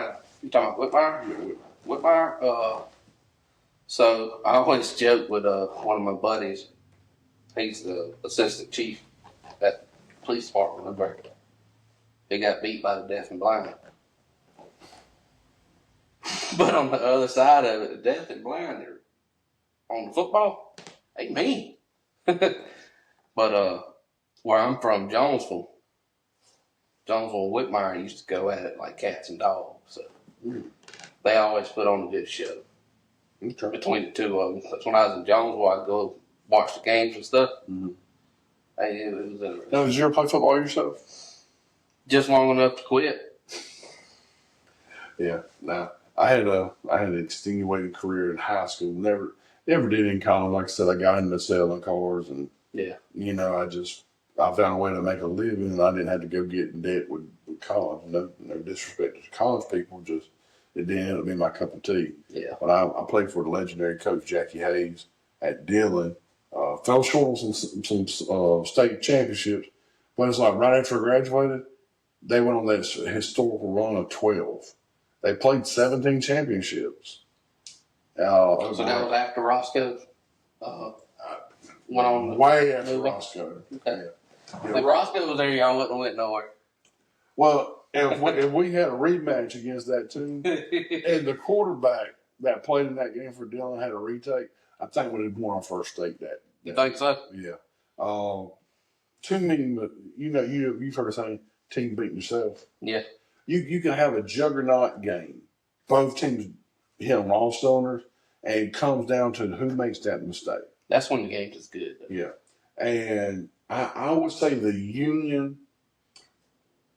you talking about Whitmire? Yeah, Whitmire. So I always joke with one of my buddies. He's the assistant chief at the police department in Berkeley. He got beat by the deaf and blind. But on the other side of it, the deaf and blind are on the football. Ain't me. But where I'm from, Jonesville, Whitmire used to go at it like cats and dogs. So they always put on a good show. Okay. Between the two of them. That's when I was in Jonesville, I'd go watch the games and stuff. Mm-hmm. Hey, it was interesting. Now, did you ever play football yourself? Just long enough to quit. Yeah. Now, I had an extenuating career in high school. Never did in college. Like I said, I got into selling cars, and Yeah. I found a way to make a living, and I didn't have to go get in debt with college. No disrespect to college people, just it didn't end up being my cup of tea. Yeah. But I played for the legendary coach Jackie Hayes at Dillon. Fell short on some state championships, but it's like right after I graduated, they went on that historical run of 12. They played 17 championships. So that was after Roscoe went on. Way after Roscoe. Okay. Yeah. If Roscoe was there, y'all wouldn't have went nowhere. Well, if we had a rematch against that team, and the quarterback that played in that game for Dillon had a retake, I think we'd have won our first state that. You think so? Yeah. Too many, you've heard of saying team beating yourself. Yeah. You can have a juggernaut game. Both teams hit on all cylinders, and it comes down to who makes that mistake. That's when the game is good. Though. Yeah. And I would say the Union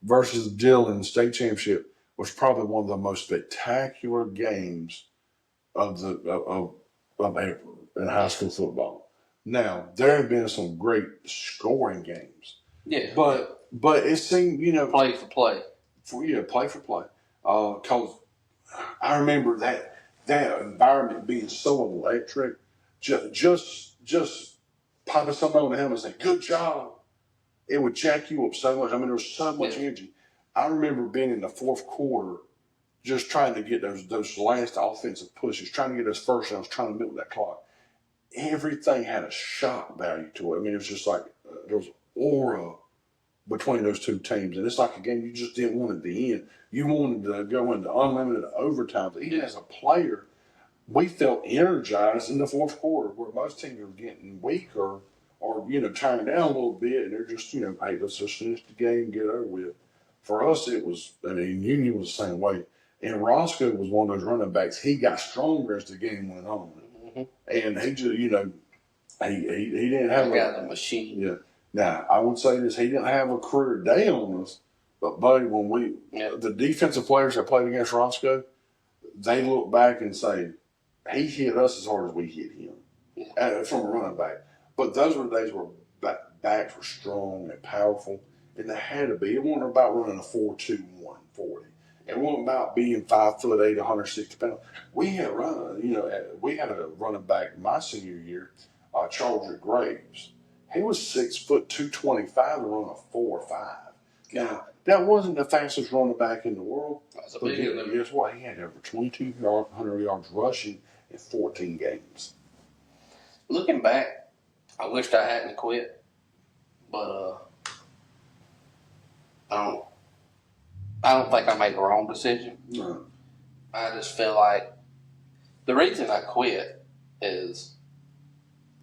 versus Dillon state championship was probably one of the most spectacular games of April in high school football. Now, there have been some great scoring games. Yeah. But it seemed, play for play. Play for play. Because I remember that environment being so electric, just popping something on the helmet and say, "Good job." It would jack you up so much. I mean, there was so much energy. I remember being in the fourth quarter, just trying to get those last offensive pushes, trying to get those first downs, trying to milk that clock. Everything had a shock value to it. I mean, it was just like there was aura between those two teams, and it's like a game you just didn't want at the end. You wanted to go into unlimited overtime. Even as a player, we felt energized in the fourth quarter, where most teams are getting weaker or tiring down a little bit, and they're just hey, let's just finish the game and get over with. For us, it was. I mean, Union was the same way. And Roscoe was one of those running backs. He got stronger as the game went on, and he just he didn't have a machine. Yeah. Now I would say this: he didn't have a career day on us, but buddy, when the defensive players that played against Roscoe, they look back and say, he hit us as hard as we hit him from a running back. But those were the days where backs were strong and powerful, and they had to be. It wasn't about running a 4.21 40. It wasn't about being 5'8", 160 pounds. We had we had a running back my senior year, Charles Graves. He was 6 foot 225 to run a 4.5. Now that wasn't the fastest running back in the world. That's a big one. Guess what? He had over 2,200 yards rushing in 14 games. Looking back, I wished I hadn't quit, but I don't think I made the wrong decision. No. I just feel like the reason I quit is,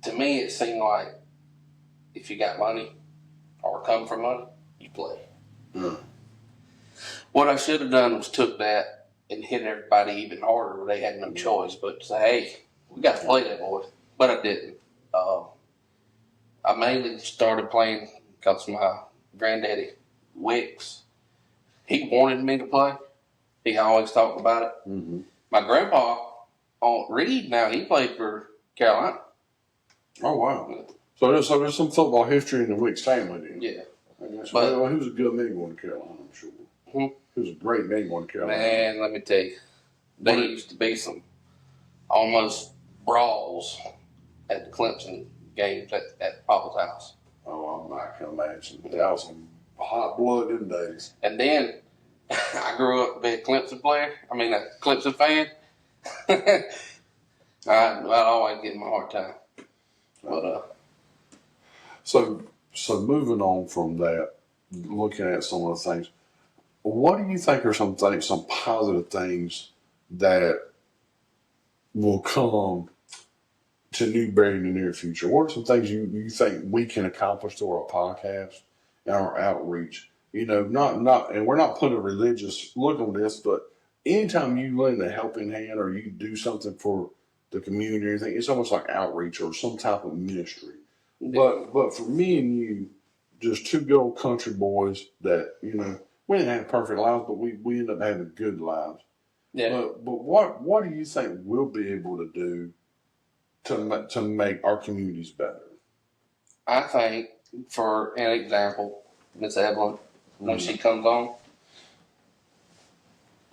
to me, it seemed like if you got money or come from money, you play. No. What I should have done was took that and hit everybody even harder where they had no choice but to say, hey, we got to play that boy. But I didn't. I mainly started playing because my granddaddy, Wicks, he wanted me to play. He always talked about it. Mm-hmm. My grandpa, Reed, now he played for Carolina. Oh, wow. So there's some football history in the Wicks family then. Yeah. Well, he was a good man going to Carolina, I'm sure. Mm-hmm. He was a great man going to Carolina. Man, let me tell you, there used to be some almost brawls at the Clemson games at Papa's house. Oh, I can imagine. That was some hot blood in days. And then I grew up to be a Clemson player. I mean, a Clemson fan. I'd always give him a hard time. But So moving on from that, looking at some of the things, what do you think are some positive things that will come to Newberry in the near future? What are some things you think we can accomplish through our podcast and our outreach? Not, and we're not putting a religious look on this, but anytime you lend a helping hand or you do something for the community or anything, it's almost like outreach or some type of ministry. But for me and you, just two good old country boys that, we didn't have perfect lives, but we ended up having good lives. yeah. But what do you think we'll be able to do to make our communities better? I think, for an example, Miss Evelyn, when she comes on,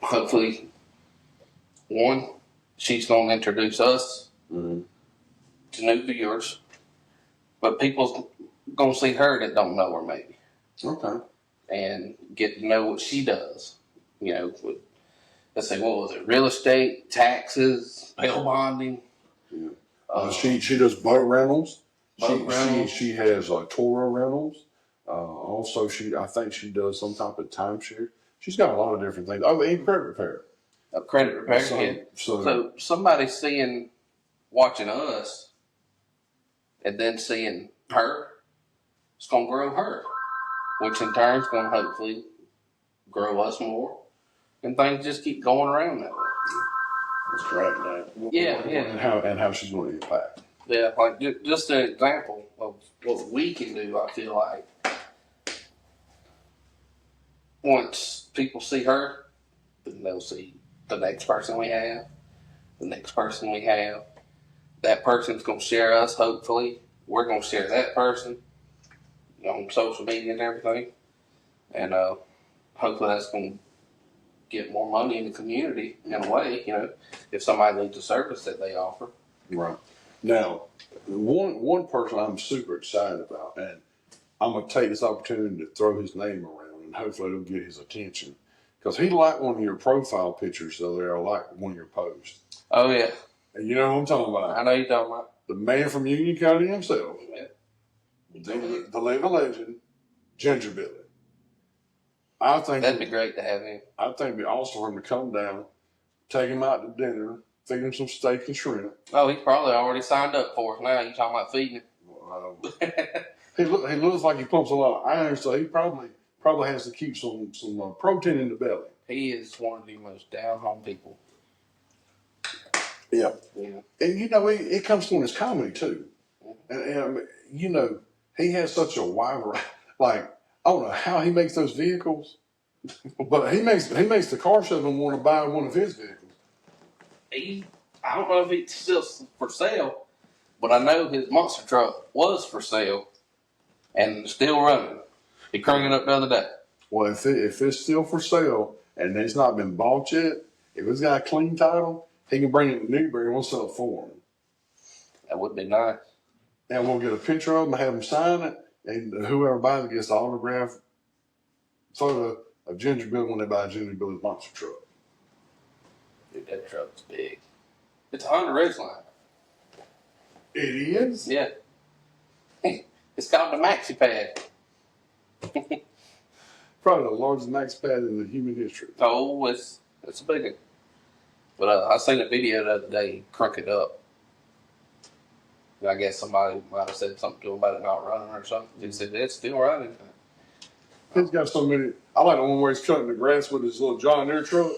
hopefully, one, she's going to introduce us to new viewers, but people's going to see her that don't know her maybe. Okay. And get to know what she does. Let's say, what was it? Real estate, taxes, bail bonding. Yeah. She does boat rentals. Rentals. She has Toro rentals. Also, I think she does some type of timeshare. She's got a lot of different things. Oh, and credit repair. A credit repair. So somebody watching us, and then seeing her, it's going to grow her, which in turn is going to hopefully grow us more, and things just keep going around that way. That's right. Yeah. And how she's going to impact. Yeah, like just an example of what we can do. I feel like once people see her, then they'll see the next person we have, the next person we have. That person's going to share us, hopefully. We're going to share that person on social media and everything. And hopefully that's going to get more money in the community in a way, if somebody needs a service that they offer. Right. Now, one person I'm super excited about, and I'm gonna take this opportunity to throw his name around, and hopefully it'll get his attention, because he liked one of your profile pictures, so they're like one of your posts. Oh yeah, And you know what I'm talking about? I know you're talking about. The man from Union County himself, Yeah. the living legend, Ginger Billy. I think That'd be great to have him. I think it'd be awesome for him to come down, take him out to dinner, feed him some steak and shrimp. Oh, he's probably already signed up for us now. You talking about feeding him? He looks like he pumps a lot of iron, so he probably has to keep some protein in the belly. He is one of the most down home people. Yeah. Yeah. And you know, it comes from his comedy too. And you know, he has such a wide variety. Like, I don't know how he makes those vehicles, but he makes the car salesman want to buy one of his vehicles. I don't know if it's still for sale, but I know his monster truck was for sale and still running. He cranked it up the other day. Well, if it's still for sale and it's not been bought yet, if it's got a clean title, he can bring it to Newberry and we'll sell it for him. That would be nice. And we'll get a picture of him, have him sign it, and whoever buys it gets the autograph photo of Ginger Billy when they buy Ginger Billy's monster truck. Dude, that truck's big. It's a Honda Ridgeline. It is? Yeah. It's called the Maxi Pad. Probably the largest max pad in the human history. Oh, it's a big one. But I seen a video the other day, he crunk it up. And I guess somebody might have said something to him about it not running or something. He said, it's still running. He's got so many. I like the one where he's cutting the grass with his little John Deere truck.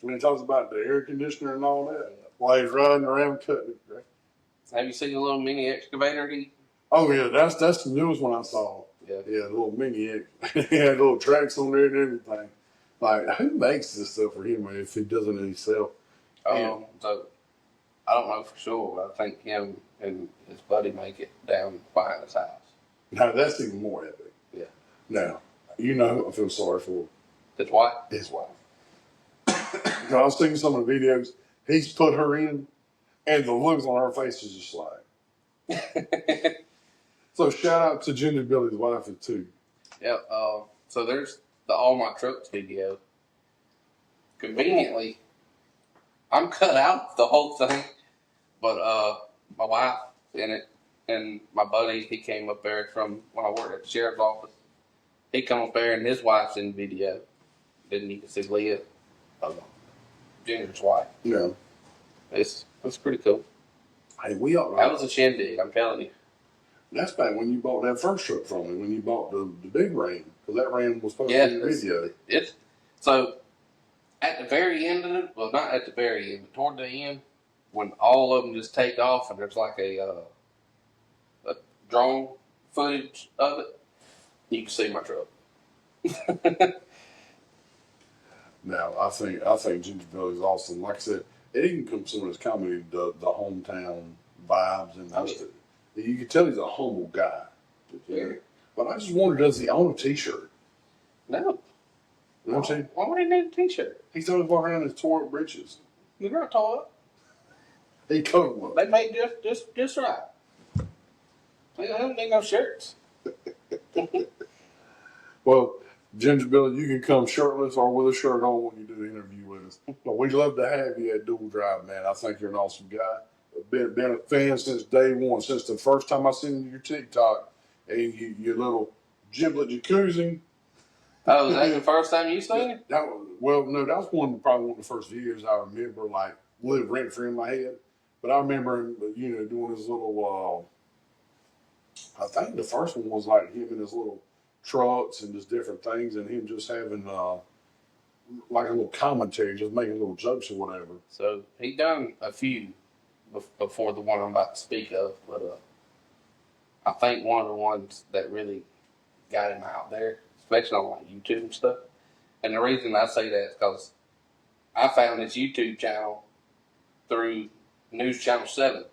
When he talks about the air conditioner and all that, while he's riding around cutting it. Have you seen the little mini excavator Oh yeah, that's the newest one I saw. Yeah. Yeah, the little mini. He had little tracks on there and everything. Like, who makes this stuff for him if he doesn't himself? So I don't know for sure, but I think him and his buddy make it down behind his house. Now that's even more epic. Yeah. Now, you know who I feel sorry for? His wife? His wife. I was seeing some of the videos he's put her in, and the looks on her face is just like. So shout out to Ginger Billy's wife too. Yeah. So there's the All My Trucks video. Conveniently, I'm cut out the whole thing, but my wife in it, and my buddy, he came up there from when I worked at the sheriff's office. He come up there and his wife's in the video. Then you can see Leah, Ginger's wife. Yeah. It's pretty cool. Hey, we ought. That was a shindig, I'm telling you. That's back when you bought that first truck from me, when you bought the big Ram, because that Ram was supposed to be in the video. So at the very end of it, well, not at the very end, but toward the end, when all of them just take off and there's like a drone footage of it, you can see my truck. Now, I think Ginger Billy's awesome. Like I said, it even comes from his comedy, the hometown vibes and you can tell he's a humble guy. Yeah. But I just wonder, does he own a T-shirt? No. You know what I'm saying? Why would he need a T-shirt? He's always walking around in his tore up breeches. You're not tall. He cut them up. They make just right. They don't need no shirts. Well, Ginger Billy, you can come shirtless or with a shirt on when you do the interview with us. But we'd love to have you at Dual Drive, man. I think you're an awesome guy. Been a fan since day one, since the first time I seen your TikTok and your little giblet jacuzzi. Oh, was that the first time you seen it? No, that was probably one of the first videos I remember, like, live rent free in my head. But I remember him, doing his little, I think the first one was like him and his little trucks and just different things, and him just having like a little commentary, just making little jokes or whatever. So he done a few before the one I'm about to speak of, but I think one of the ones that really got him out there, especially on like YouTube and stuff. And the reason I say that is because I found this YouTube channel through News Channel 7.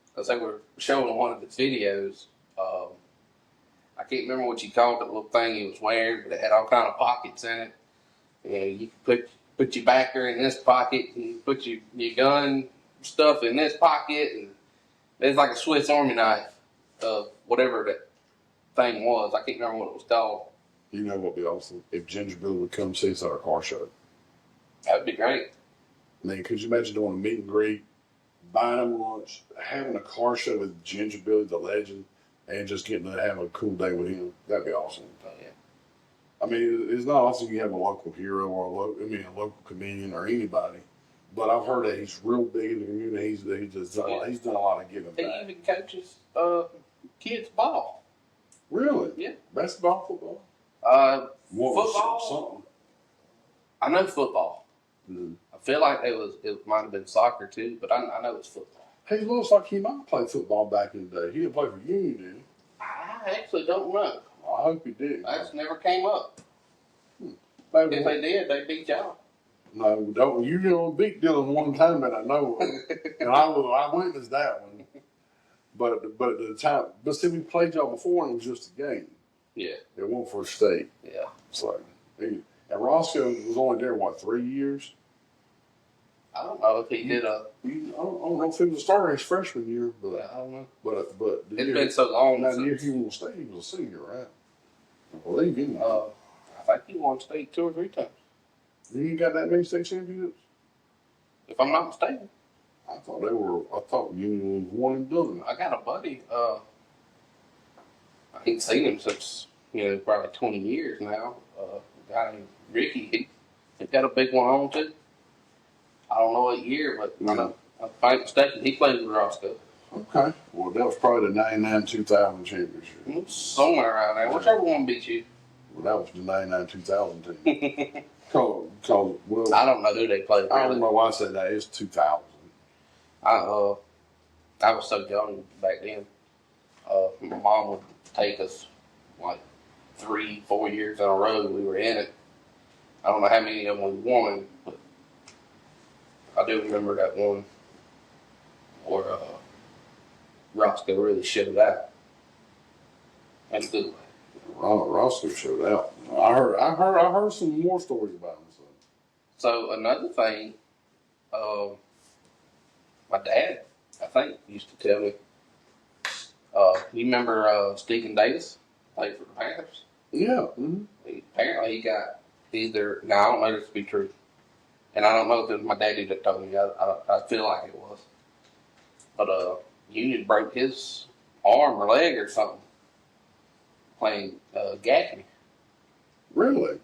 Because they were showing one of his videos. I can't remember what you called that little thing he was wearing, but it had all kind of pockets in it. And you could put your backer in this pocket, and you put your gun stuff in this pocket, and it's like a Swiss Army knife of whatever that thing was. I can't remember what it was called. You know what would be awesome? If Ginger Billy would come see us at our car show. That would be great. I mean, could you imagine doing a meet and greet, buying him lunch, having a car show with Ginger Billy, the legend, and just getting to have a cool day with him? That'd be awesome. Oh, yeah. I mean, it's not often you have a local hero or a local comedian or anybody. But I've heard that he's real big in the community. He's done a lot of giving He back. even coaches kids ball. Really? Yeah. Basketball, football? Football. Something. I know football. Mm-hmm. I feel like it might have been soccer too, but I know it's football. He looks like he might play football back in the day. He didn't play for Union, did he? I actually don't know. I hope he did. That's never came up. Maybe If they did, they beat y'all. No, don't. You know, beat Dylan one time that I know of, and I witnessed that one. But the time, but see, we played y'all before, and it was just a game. Yeah. It wasn't for a state. Yeah. So, and Roscoe was only there 3 years. I don't know if he did a. I don't know if he was a starter his freshman year, but I don't know. but It's been so long that year since. he won state. He was a senior, right? I believe he. I think he won state 2 or 3 times, You ain't got that many state championships. if I'm not mistaken. I thought Union was one and done. I got a buddy. I ain't seen him since probably 20 years now. A guy named Ricky. He got a big one on too. I don't know what year, but I know. If I ain't mistaken, he played with Roscoe. Okay. Well, that was probably the 99-2000 championship. Somewhere around there. Whichever one beat you. Well, that was the 99-2000 team. Well, I don't know who they played. I Really. don't know why I said that. It's 2000. I was so young back then. My mom would take us like 3-4 years in a row. We were in it. I don't know how many of them we won, but I do remember that one where Roscoe really showed out. In a good way. Roscoe showed out. I heard some more stories about him. So another thing, my dad, I think, used to tell me. You remember Stephen Davis played for the Panthers? Yeah. Mm-hmm. Apparently he got either. Now I don't know this to be true, and I don't know if it was my daddy that told me. I feel like it was, but Union broke his arm or leg or something playing Gaffney. Really?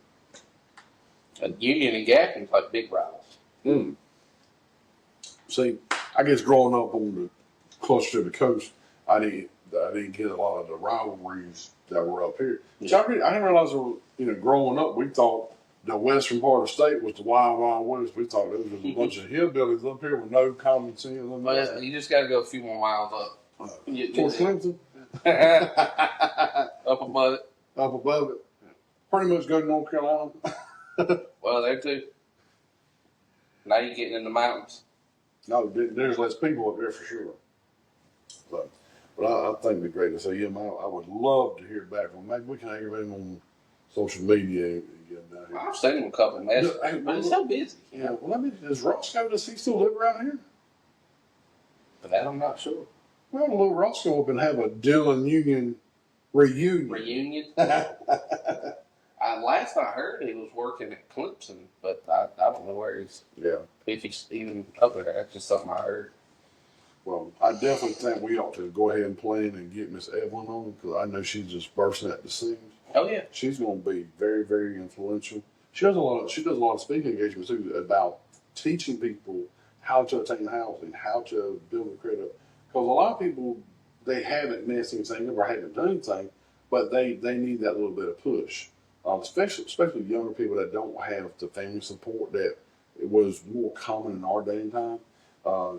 Union and Gaffney's like big rivals. Mm. See, I guess growing up on the closer to the coast, I didn't get a lot of the rivalries that were up here. Yeah. I didn't realize there were, growing up, we thought the western part of the state was the wild, wild west. We thought there was a bunch of hillbillies up here with no common sense. Well, you just got to go a few more miles up. Fort Clemson? Up above it. Up above it. Pretty much go to North Carolina. Well, there too. Now you're getting in the mountains. No, there's less people up there for sure. But I think it'd be great to see him. I would love to hear back from him. Maybe we can aggravate him on social media and get him down here. I've seen him a couple of matches, but he's so busy. Yeah, well, does Roscoe, does he still live around here? But that I'm not sure. Well, little Roscoe up and have a Dillon Union reunion. Reunion? Last I heard, he was working at Clemson, but I don't know where he's. Yeah. If he's even up there. That's just something I heard. Well, I definitely think we ought to go ahead and plan and get Miss Evelyn on because I know she's just bursting at the seams. Oh yeah. She's going to be very, very influential. She does a lot of speaking engagements too about teaching people how to attain housing, how to build a credit. Because a lot of people, they haven't messed anything up or haven't done anything, but they need that little bit of push. Especially younger people that don't have the family support that it was more common in our day and time.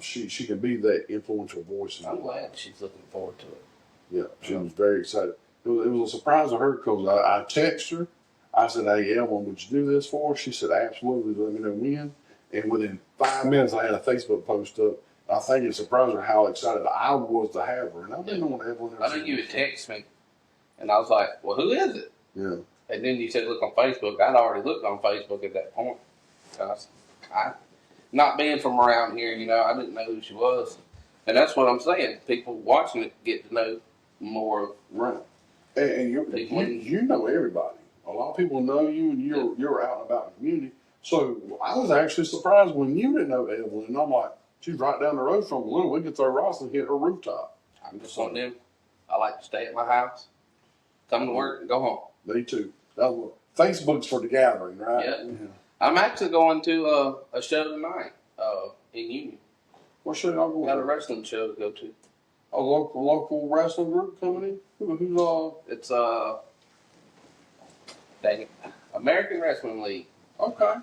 She can be that influential voice. I'm glad she's looking forward to it. Yeah, she was very excited. It was a surprise to her because I texted her. I said, "Hey, Evelyn, would you do this for us?" She said, "Absolutely. Let me know when." And within 5 minutes, I had a Facebook post up. I think it surprised her how excited I was to have her. And I've been on Evelyn. I know you would text me, and I was like, "Well, who is it?" Yeah. And then you said, "Look on Facebook." I'd already looked on Facebook at that point. not being from around here, I didn't know who she was. And that's what I'm saying. People watching it get to know more. Right. And you know everybody. A lot of people know you, and you're out and about in the community. So I was actually surprised when you didn't know Evelyn. And I'm like, she's right down the road from Little. We could throw rocks and hit her rooftop. I'm just one of them. I like to stay at my house, come to work, and go home. Me too. Facebook's for the gathering, right? Yeah. I'm actually going to a show tonight in Union. What show y'all going to? Got a wrestling show to go to. A local wrestling group coming in? Who's It's dang it, American Wrestling League. Okay.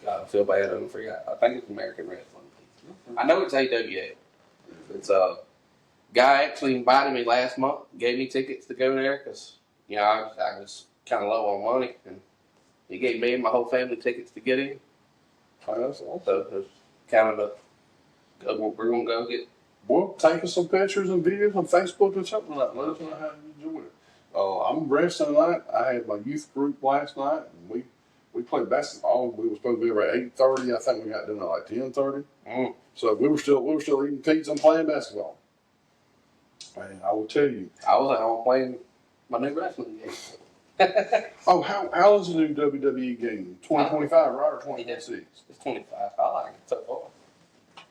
God, I feel bad. I forgot. I think it's American Wrestling League. I know it's AWA. It's a guy actually invited me last month, gave me tickets to go there because I was kind of low on money, and he gave me and my whole family tickets to get in. Oh, that's awesome. So it's kind of we're gonna go get. Well, take us some pictures and videos on Facebook or something like that. Let us know how you enjoy it. I'm wrestling tonight. I had my youth group last night, and we played basketball. We were supposed to be around 8:30. I think we got done at like 10:30. So we were still eating pizza and playing basketball. And I will tell you, I was at home playing my new wrestling game. oh, how is the new WWE game? 2025, right, or 2026? It's 25. I like it so far.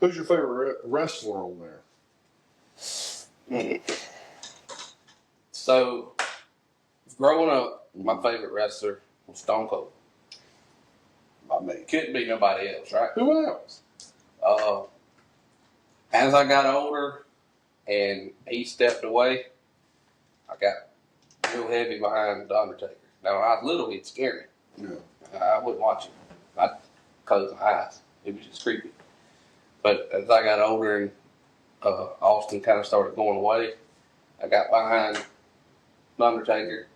Who's your favorite wrestler on there? So, growing up, my favorite wrestler was Stone Cold. I mean, Couldn't be nobody else, right? who else? As I got older and he stepped away, I got real heavy behind The Undertaker. Now, when I was little, he'd scare me. Yeah. I wouldn't watch him. I'd close my eyes. It was just creepy. But as I got older and Austin kind of started going away, I got behind The Undertaker.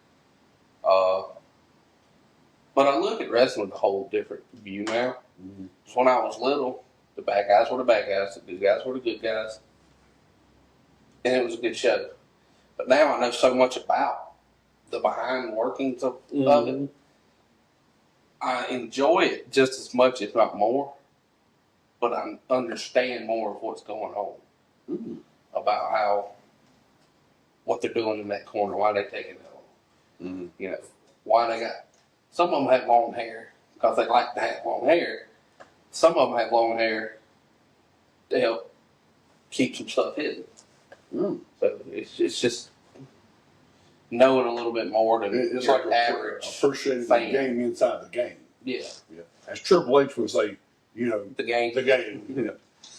But I look at wrestling with a whole different view now. Mm-hmm. So when I was little, the bad guys were the bad guys, the good guys were the good guys. And it was a good show. But now I know so much about the behind workings of it. I enjoy it just as much, if not more. But I understand more of what's going on. About what they're doing in that corner, why they're taking it on. Why they got. Some of them have long hair because they like to have long hair. Some of them have long hair to help keep some stuff hidden. So it's just knowing a little bit more than it's your like average appreciating the game inside the game. Yeah. As Triple H would say, The game. The game.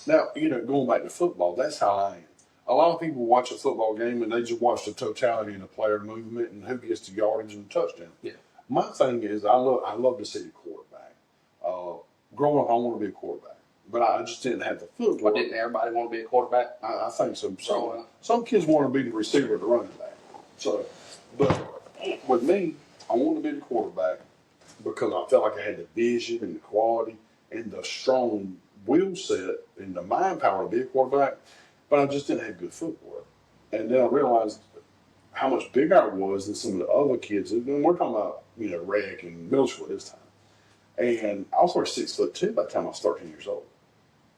Now, going back to football, that's how I am. A lot of people watch a football game and they just watch the totality of the player movement and who gets the yardage and the touchdown. Yeah. My thing is, I love to see the quarterback. Growing up, I want to be a quarterback, but I just didn't have the footwork. Why didn't everybody want to be a quarterback? I think so. Some kids want to be the receiver, the running back. So, but with me, I wanted to be the quarterback because I felt like I had the vision and the quality and the strong will set and the mind power to be a quarterback, but I just didn't have good footwork. And then I realized how much bigger I was than some of the other kids. And we're talking about, rec and middle school this time. And I was already 6'2" by the time I was 13 years old.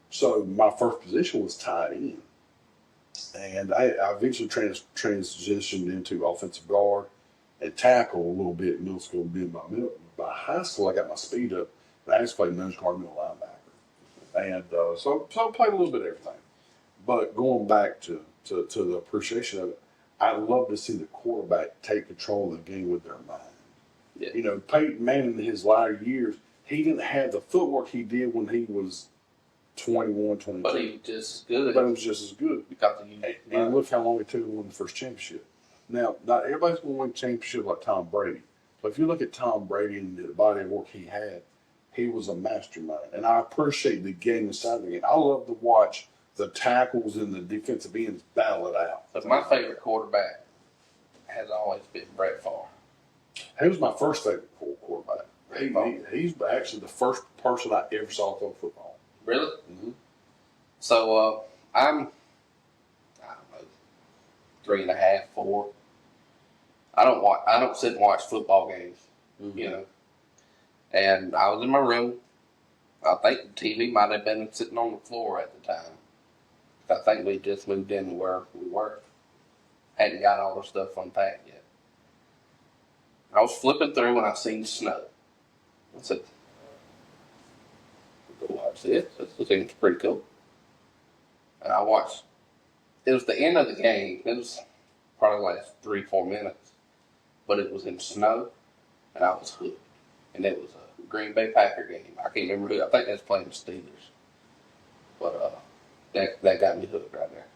So my first position was tight end. And I eventually transitioned into offensive guard and tackle a little bit in middle school. By high school, I got my speed up. And I actually played nose guard, middle linebacker. And so I played a little bit of everything. But going back to the appreciation of it, I love to see the quarterback take control of the game with their mind. Yeah. Peyton Manning in his latter years, he didn't have the footwork he did when he was 21, 22. But he was just as good. But it was just as good. And look how long it took to win the first championship. Now, not everybody's going to win a championship like Tom Brady. But if you look at Tom Brady and the body of work he had, he was a mastermind. And I appreciate the game inside the game. I love to watch the tackles and the defensive ends battle it out. But my favorite quarterback has always been Brett Favre. He was my first favorite quarterback. He's actually the first person I ever saw throw football. Really? Mm-hmm. So I'm, I don't know, 3.5, 4. I don't sit and watch football games, And I was in my room. I think the TV might have been sitting on the floor at the time. I think we just moved in where we were. Hadn't got all the stuff unpacked yet. I was flipping through and I seen snow. I said, "Go watch this. This seems pretty cool." And I watched. It was the end of the game. It was probably the last 3-4 minutes, but it was in snow, and I was hooked. And it was a Green Bay Packer game. I can't remember who. I think that's playing the Steelers. But that got me hooked right there.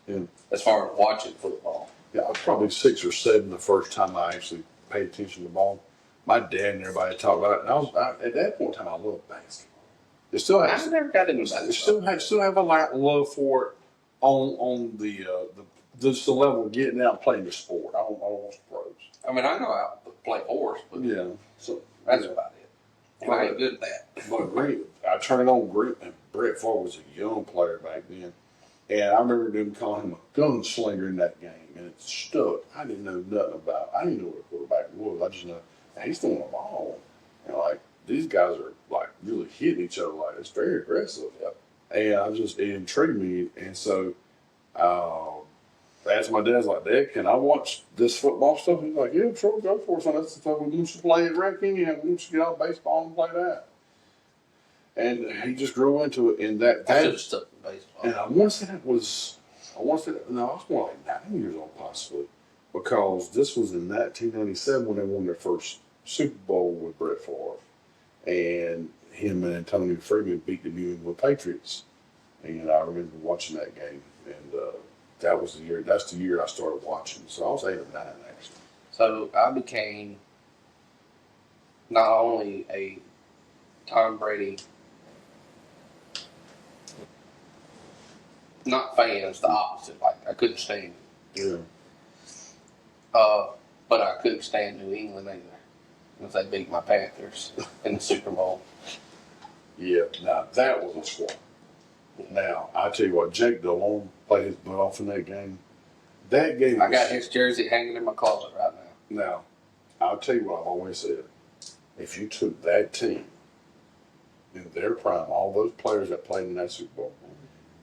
Yeah. As far as watching football. Yeah, I was probably 6 or 7 the first time I actually paid attention to the ball. My dad and everybody talked about it, and at that point in time, I loved basketball. It still has. I never got into basketball. Still have a lot of love for it on the just the level of getting out and playing the sport. I don't watch pros. I mean, I know how to play horse, but Yeah, so that's about it. And I ain't good at that. but I turned it on. Brett Favre was a young player back then, and I remember them calling him a gunslinger in that game, and it stuck. I didn't know nothing about. I didn't know what a quarterback was. I just know he's throwing a ball, and like these guys are like really hitting each other. Like it's very aggressive. Yep. And it intrigued me, and so I asked my dad, I was like, "Dad, can I watch this football stuff?" He's like, "Yeah, sure, go for it. So that's the stuff we used to play at rec union. We used to get out baseball and play that." And he just grew into it. And I should have stuck with baseball. and I want to say that was, I was more like 9 years old possibly, because this was in 1997 when they won their first Super Bowl with Brett Favre, and him and Antonio Freeman beat the New England Patriots. And I remember watching that game, and that was the year. That's the year I started watching. So I was 8 or 9 actually. So I became not only a Tom Brady, not fans, the opposite. Like I couldn't stand it. Yeah. But I couldn't stand New England either, because they beat my Panthers in the Super Bowl. Yeah. Now that was a squad. Now I tell you what, Jake Delhomme played his butt off in that game. That game. I got his jersey hanging in my closet right now. Now, I'll tell you what I've always said. If you took that team in their prime, all those players that played in that Super Bowl,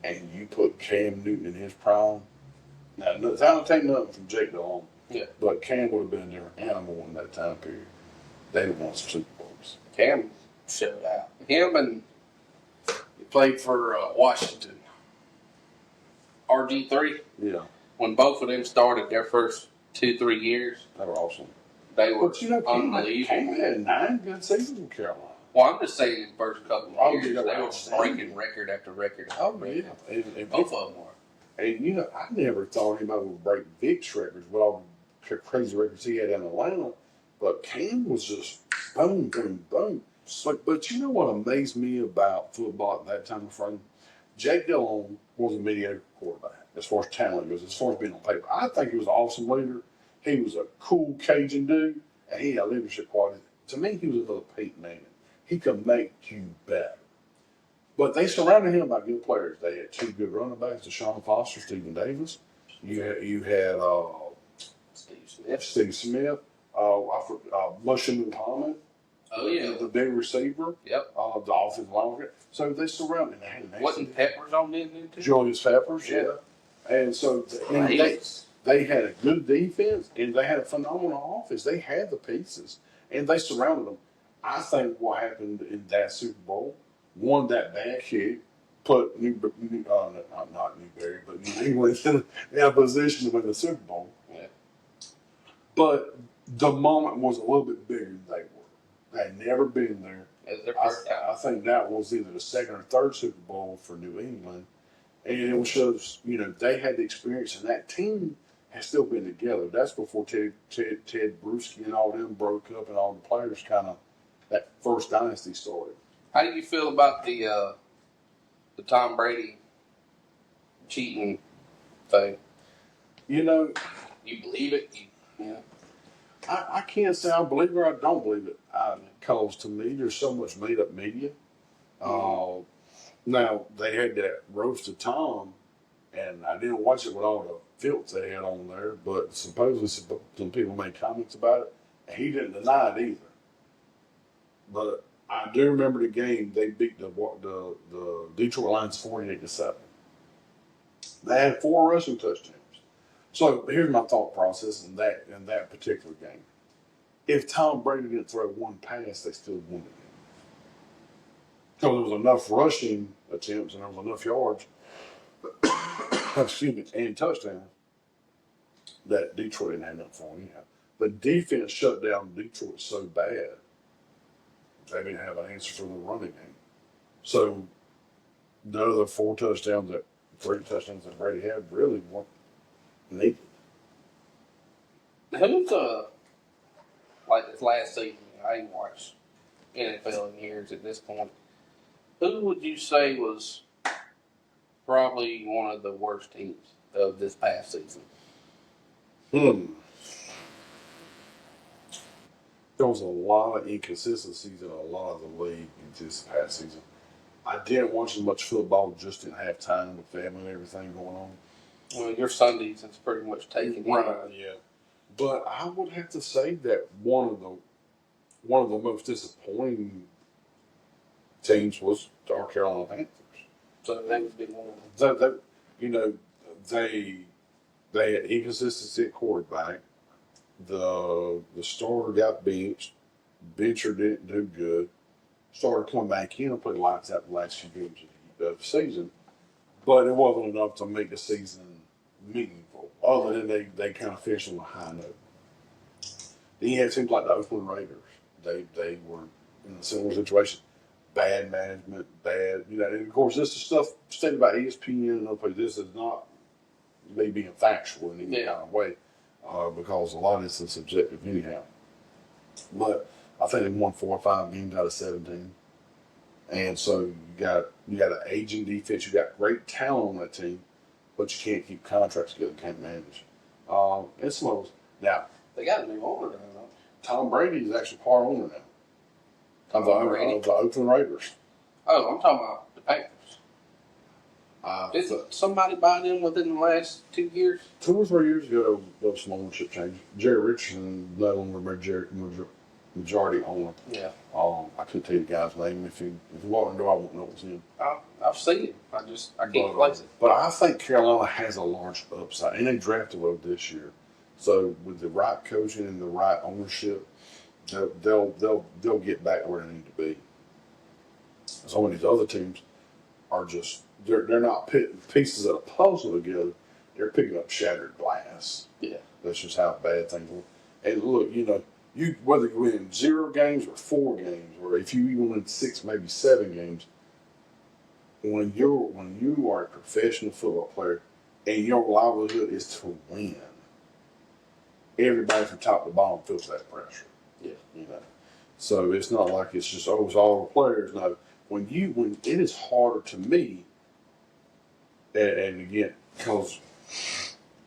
and you put Cam Newton in his prime, now I don't take nothing from Jake Delhomme, Yeah. but Cam would have been their animal in that time period. They'd have won some Super Bowls. Cam showed out. Him and he played for Washington. RG3. Yeah, When both of them started their first 2-3 years, they were awesome. they were But you know, Cam unbelievable. had 9 good seasons in Carolina. Well, I'm just saying, in the first couple Oh, of years, yeah, they were outstanding. breaking record after record. Oh yeah, and Both of them were. And you know, I never thought anybody would break Vic's records with all the crazy records he had in Atlanta. But Cam was just boom, boom, boom. But you know what amazed me about football at that time frame? Jake Delhomme was a mediocre quarterback as far as talent goes, as far as being on paper. I think he was an awesome leader. He was a cool Cajun dude, and he had leadership qualities. To me, he was another Peyton Manning. He could make you better. But they surrounded him by good players. They had 2 good running backs, Deshaun Foster, Stephen Davis. You had Steve Smith, Mushroom Muhammad. Oh, yeah. The big receiver. Yep. The offensive line. So they surrounded. They had an Wasn't Peppers on this too? Julius Peppers, yeah. And so they had a good defense and they had a phenomenal offense. They had the pieces and they surrounded them. I think what happened in that Super Bowl, one, that bad kick put not Newberry, but New England in a position to win the Super Bowl. Yeah. But the moment was a little bit bigger than they were. They had never been there. I think that was either the second or third Super Bowl for New England. And it shows, they had the experience, and that team has still been together. That's before Ted Bruschi and all them broke up, and all the players kind of, that first dynasty started. How do you feel about the Tom Brady cheating thing? You believe it? I can't say I believe it or I don't believe it. Because to me, there's so much made up media. Now, they had that roast of Tom, and I didn't watch it with all the filth they had on there, but supposedly some people made comments about it, and he didn't deny it either. But I do remember the game they beat the Detroit Lions 48-7. They had 4 rushing touchdowns. So here's my thought process in that particular game. If Tom Brady didn't throw one pass, they still won the game. Because there was enough rushing attempts and there was enough yards, excuse me, and touchdowns that Detroit didn't have nothing for them anyhow. The defense shut down Detroit so bad they didn't have an answer for the running game. So the other 3 touchdowns that Brady had really weren't needed. Who's like this last season? I ain't watched NFL in years at this point. Who would you say was probably one of the worst teams of this past season? There was a lot of inconsistencies in a lot of the league in this past season. I didn't watch as much football, just didn't have time with family and everything going on. Well, your Sundays is pretty much taken. Right, yeah. But I would have to say that one of the most disappointing teams was our Carolina Panthers. So that would be one of them. They had inconsistency at quarterback. The starter got benched. Bencher didn't do good. Started coming back in and played lights out the last few games of the season, but it wasn't enough to make the season meaningful. Other than they kind of finished on a high note. Then you had teams like the Oakland Raiders. They were in a similar situation. Bad management, and of course this is stuff stated by ESPN and other places. This is not me being factual in any kind of way, because a lot of this is subjective anyhow. But I think they won 4 or 5 games out of 17. And so you got an aging defense, you got great talent on that team, but you can't keep contracts together, can't manage. And some of those. Now They got a new owner now, though. Tom Brady is actually part owner now. Of the Oakland Raiders. Oh, I'm talking about the Panthers. Didn't somebody buy them within the last 2 years? 2 or 3 years ago, there was some ownership change. Jerry Richardson no longer majority owner. Yeah. I couldn't tell you the guy's name. If you walk in the door, I won't know it's him. I've seen it. I can't place it. But I think Carolina has a large upside, and they drafted well this year. So with the right coaching and the right ownership, they'll get back where they need to be. Some of these other teams are just they're not putting pieces of a puzzle together. They're picking up shattered glass. Yeah. That's just how bad things are. And look, you whether you win 0 games or 4 games, or if you even win 6, maybe 7 games, when you are a professional football player and your livelihood is to win, everybody from top to bottom feels that pressure. Yeah. So it's not like it's just it's all the players. No, when it is harder to me, and again, because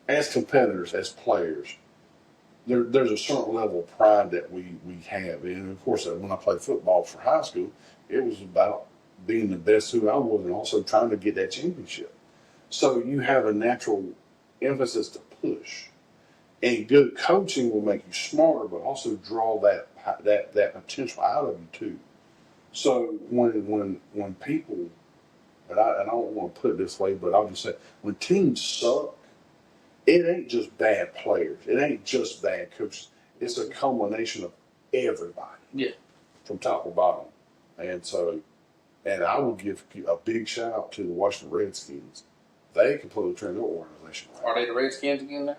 as competitors, as players, there's a certain level of pride that we have. And of course, when I played football for high school, it was about being the best who I was and also trying to get that championship. So you have a natural emphasis to push. And good coaching will make you smarter, but also draw that potential out of you too. So when people, and I don't want to put it this way, but I'll just say, when teams suck, it ain't just bad players. It ain't just bad coaches. It's a combination of everybody. Yeah. From top to bottom. And I will give a big shout out to the Washington Redskins. They completely turned their organization around. Are they the Redskins again now?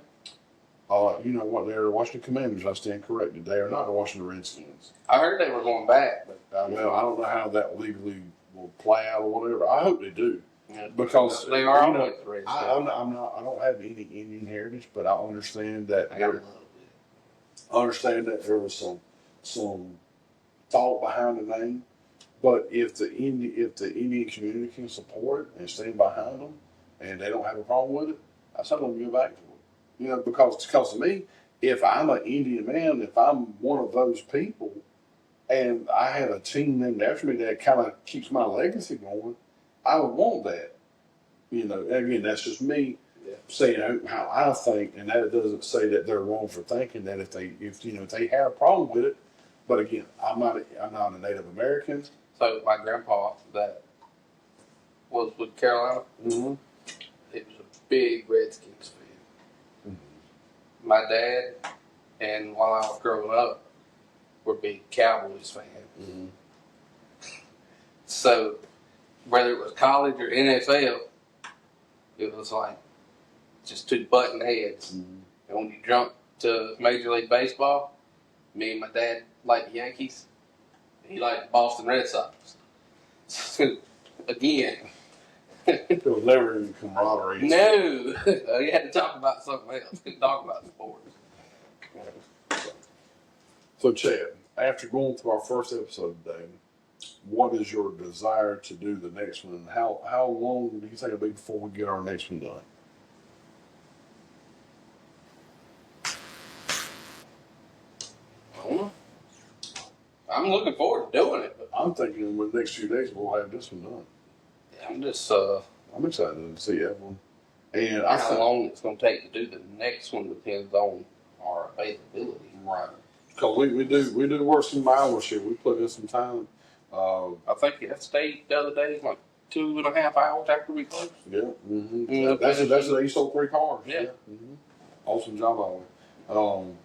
You know what? They're the Washington Commanders. I stand corrected. They are not the Washington Redskins. I heard they were going back, but Well, I don't know how that legally will play out or whatever. I hope they do. yeah, Because they are always the Redskins. I don't have any Indian heritage, but I understand that I got a little bit. understand that there was some thought behind the name. But if the Indian community can support it and stand behind them, and they don't have a problem with it, I tell them to go back to it. Because to me, if I'm an Indian man, if I'm one of those people, and I have a team named after me that kind of keeps my legacy going, I would want that. Again, that's just me saying how I think, and that doesn't say that they're wrong for thinking that if they have a problem with it, But again, I'm not a Native American. So my grandpa that was with Carolina, Mm-hmm. it was a big Redskins fan. Mm-hmm. My dad, and while I was growing up, were big Cowboys fans. Mm-hmm. So whether it was college or NFL, it was like just two button heads. Mm-hmm. And when you jumped to Major League Baseball, me and my dad liked the Yankees. He liked the Boston Red Sox. Again, There was never any camaraderie. no, you had to talk about something else. Couldn't talk about sports. So, Chad, after going through our first episode today, what is your desire to do the next one? And how long do you think it'll be before we get our next one done? I don't know. I'm looking forward to doing it, but I'm thinking in the next few days we'll have this one done. I'm just I'm excited to see Evelyn. And I how think, long it's going to take to do the next one depends on our availability. right, because we do work some hours here. We put in some time. I think that stayed the other day like 2.5 hours after we closed. Yeah, mm-hmm. Yeah, That's he sold 3 cars. Yeah. Mm-hmm. Awesome job, Evelyn.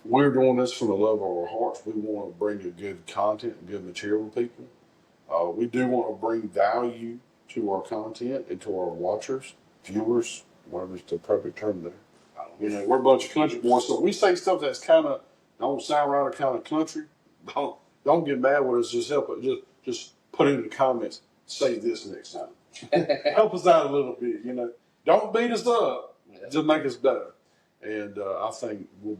We're doing this from the love of our hearts. We want to bring you good content and good material to people. We do want to bring value to our content and to our watchers, viewers, whatever's the perfect term there. You know, we're a bunch of country boys, so we say stuff that's kind of don't sound right or kind of country. Don't get mad with us. Just help it. Just put it in the comments. Say this next time. Help us out a little bit. You know, don't beat us up. Yeah. Just make us better. And I think we'll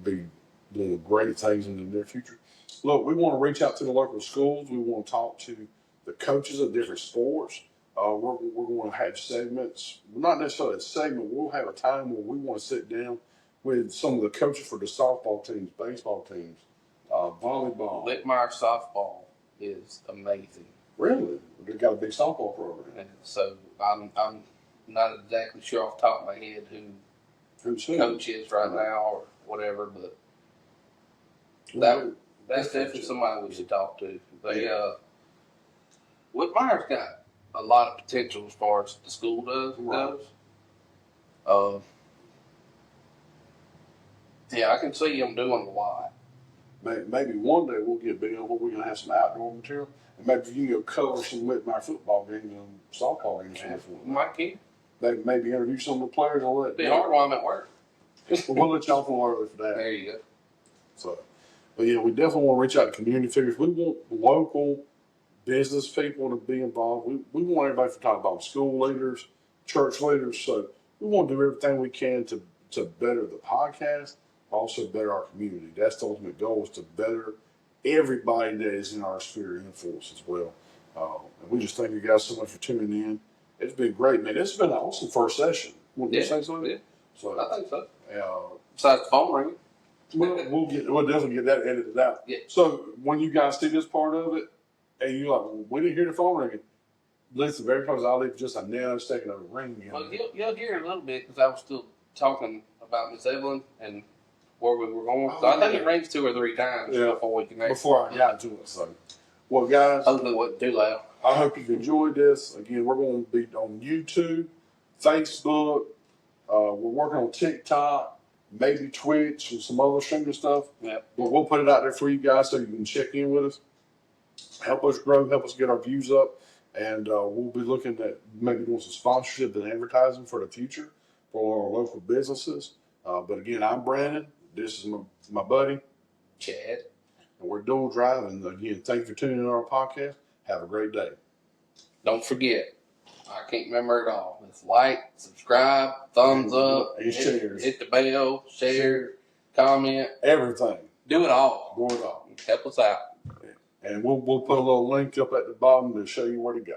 be doing great things in the near future. Look, we want to reach out to the local schools. We want to talk to the coaches of different sports. We're going to have segments, not necessarily a segment. We'll have a time where we want to sit down with some of the coaches for the softball teams, baseball teams, volleyball. Whitmire softball is amazing. Really? They've got a big softball program. And so I'm not exactly sure off the top of my head Who's who coach is right now or whatever, but that's definitely somebody we should talk to. They Whitmire's got a lot of potential as far as the school goes. Yeah, I can see them doing a lot. Maybe one day we'll get big enough where we're going to have some outdoor material. And maybe you can go cover some Whitmire football games and softball games. My kid. Maybe interview some of the players and let It'd be hard while I'm at work. We'll let y'all know early for that. There you go. So, but yeah, we definitely want to reach out to community figures. We want local business people to be involved. We want everybody to talk about school leaders, church leaders. So we want to do everything we can to better the podcast, also better our community. That's the ultimate goal, is to better everybody that is in our sphere of influence as well. And we just thank you guys so much for tuning in. It's been great, man. It's been an awesome first session. Wouldn't you say so? Yeah. So I think so. uh, Besides the phone ringing. we'll definitely get that edited out. Yeah. So when you guys see this part of it, and you're like, well, we didn't hear the phone ringing. Listen, very close. I'll leave just a nanosecond of a ring. Well, you'll hear it a little bit because I was still talking about Miss Evelyn and where we were going. So I think it rings 2 or 3 times before we connect. Before I got to it. So, well, guys, Hopefully it wasn't too loud. I hope you've enjoyed this. Again, we're going to be on YouTube, Facebook. We're working on TikTok, maybe Twitch, and some other streaming stuff. Yeah. But we'll put it out there for you guys so you can check in with us. Help us grow, help us get our views up. And we'll be looking at maybe doing some sponsorship and advertising for the future for our local businesses. But again, I'm Brandon. This is my buddy, Chad. and we're dual driving. Again, thank you for tuning in to our podcast. Have a great day. Don't forget, I can't remember it all. It's like, subscribe, thumbs up, And shares. hit the bell, share, comment, Everything. do it all. Go it all. Help us out. And we'll put a little link up at the bottom to show you where to go.